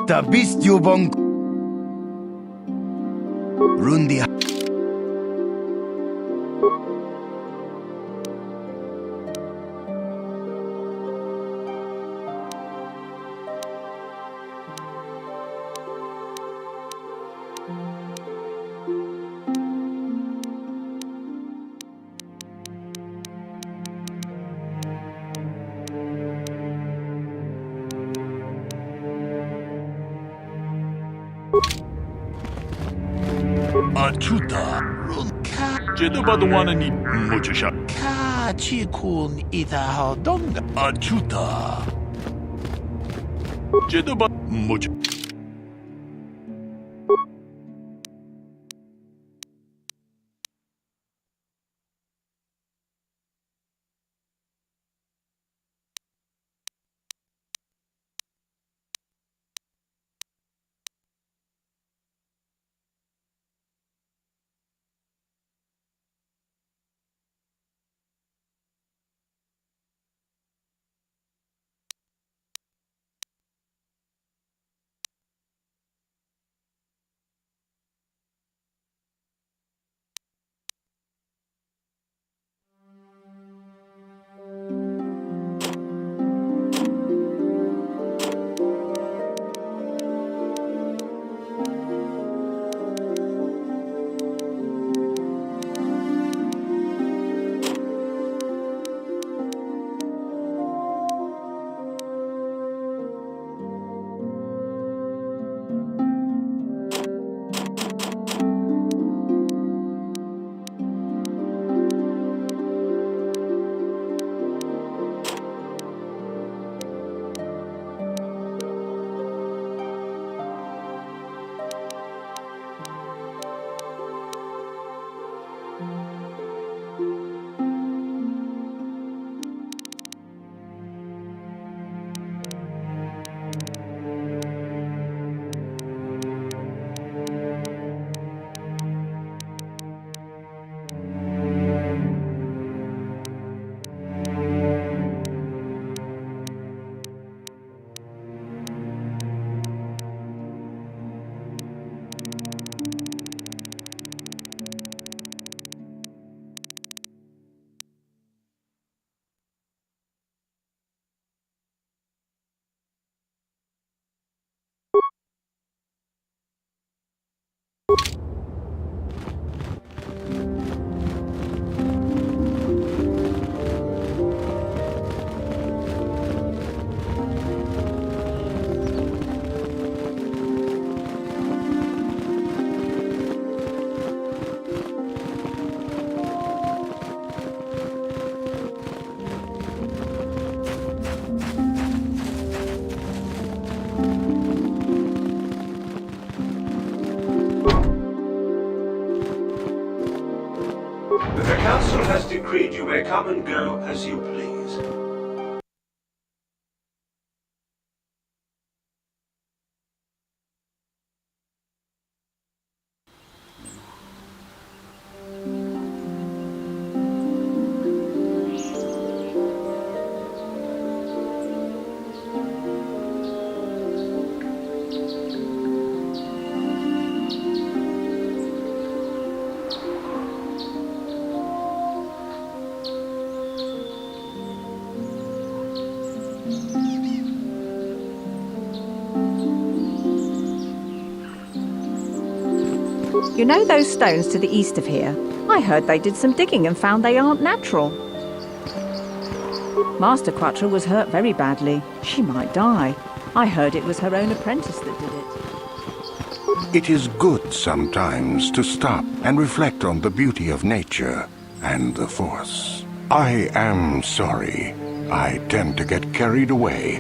Tabistyo bong Rundi. Achuta, runka, jedabadwanani muchasha. Kachikun idahadonga. Achuta. Jedabad much. The council has decreed you may come and go as you please. You know those stones to the east of here? I heard they did some digging and found they aren't natural. Master Quattro was hurt very badly. She might die. I heard it was her own apprentice that did it. It is good sometimes to stop and reflect on the beauty of nature and the Force. I am sorry. I tend to get carried away.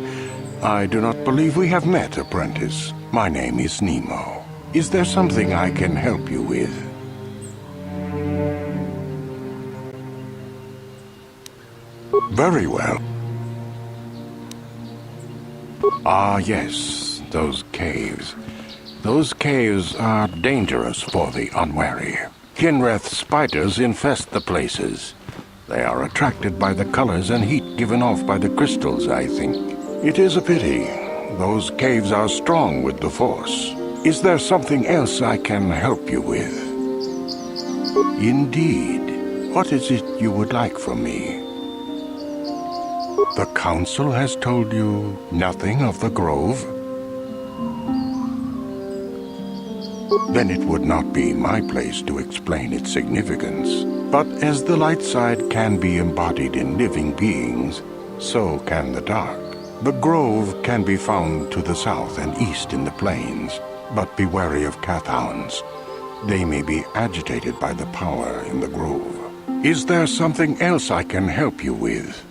I do not believe we have met, apprentice. My name is Nemo. Is there something I can help you with? Very well. Ah, yes, those caves. Those caves are dangerous for the unwary. Kinreth spiders infest the places. They are attracted by the colors and heat given off by the crystals, I think. It is a pity. Those caves are strong with the Force. Is there something else I can help you with? Indeed. What is it you would like from me? The Council has told you nothing of the Grove? Then it would not be my place to explain its significance. But as the light side can be embodied in living beings, so can the dark. The Grove can be found to the south and east in the plains. But be wary of Cathounds. They may be agitated by the power in the grove. Is there something else I can help you with?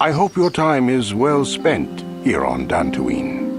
I hope your time is well spent here on Dantooine.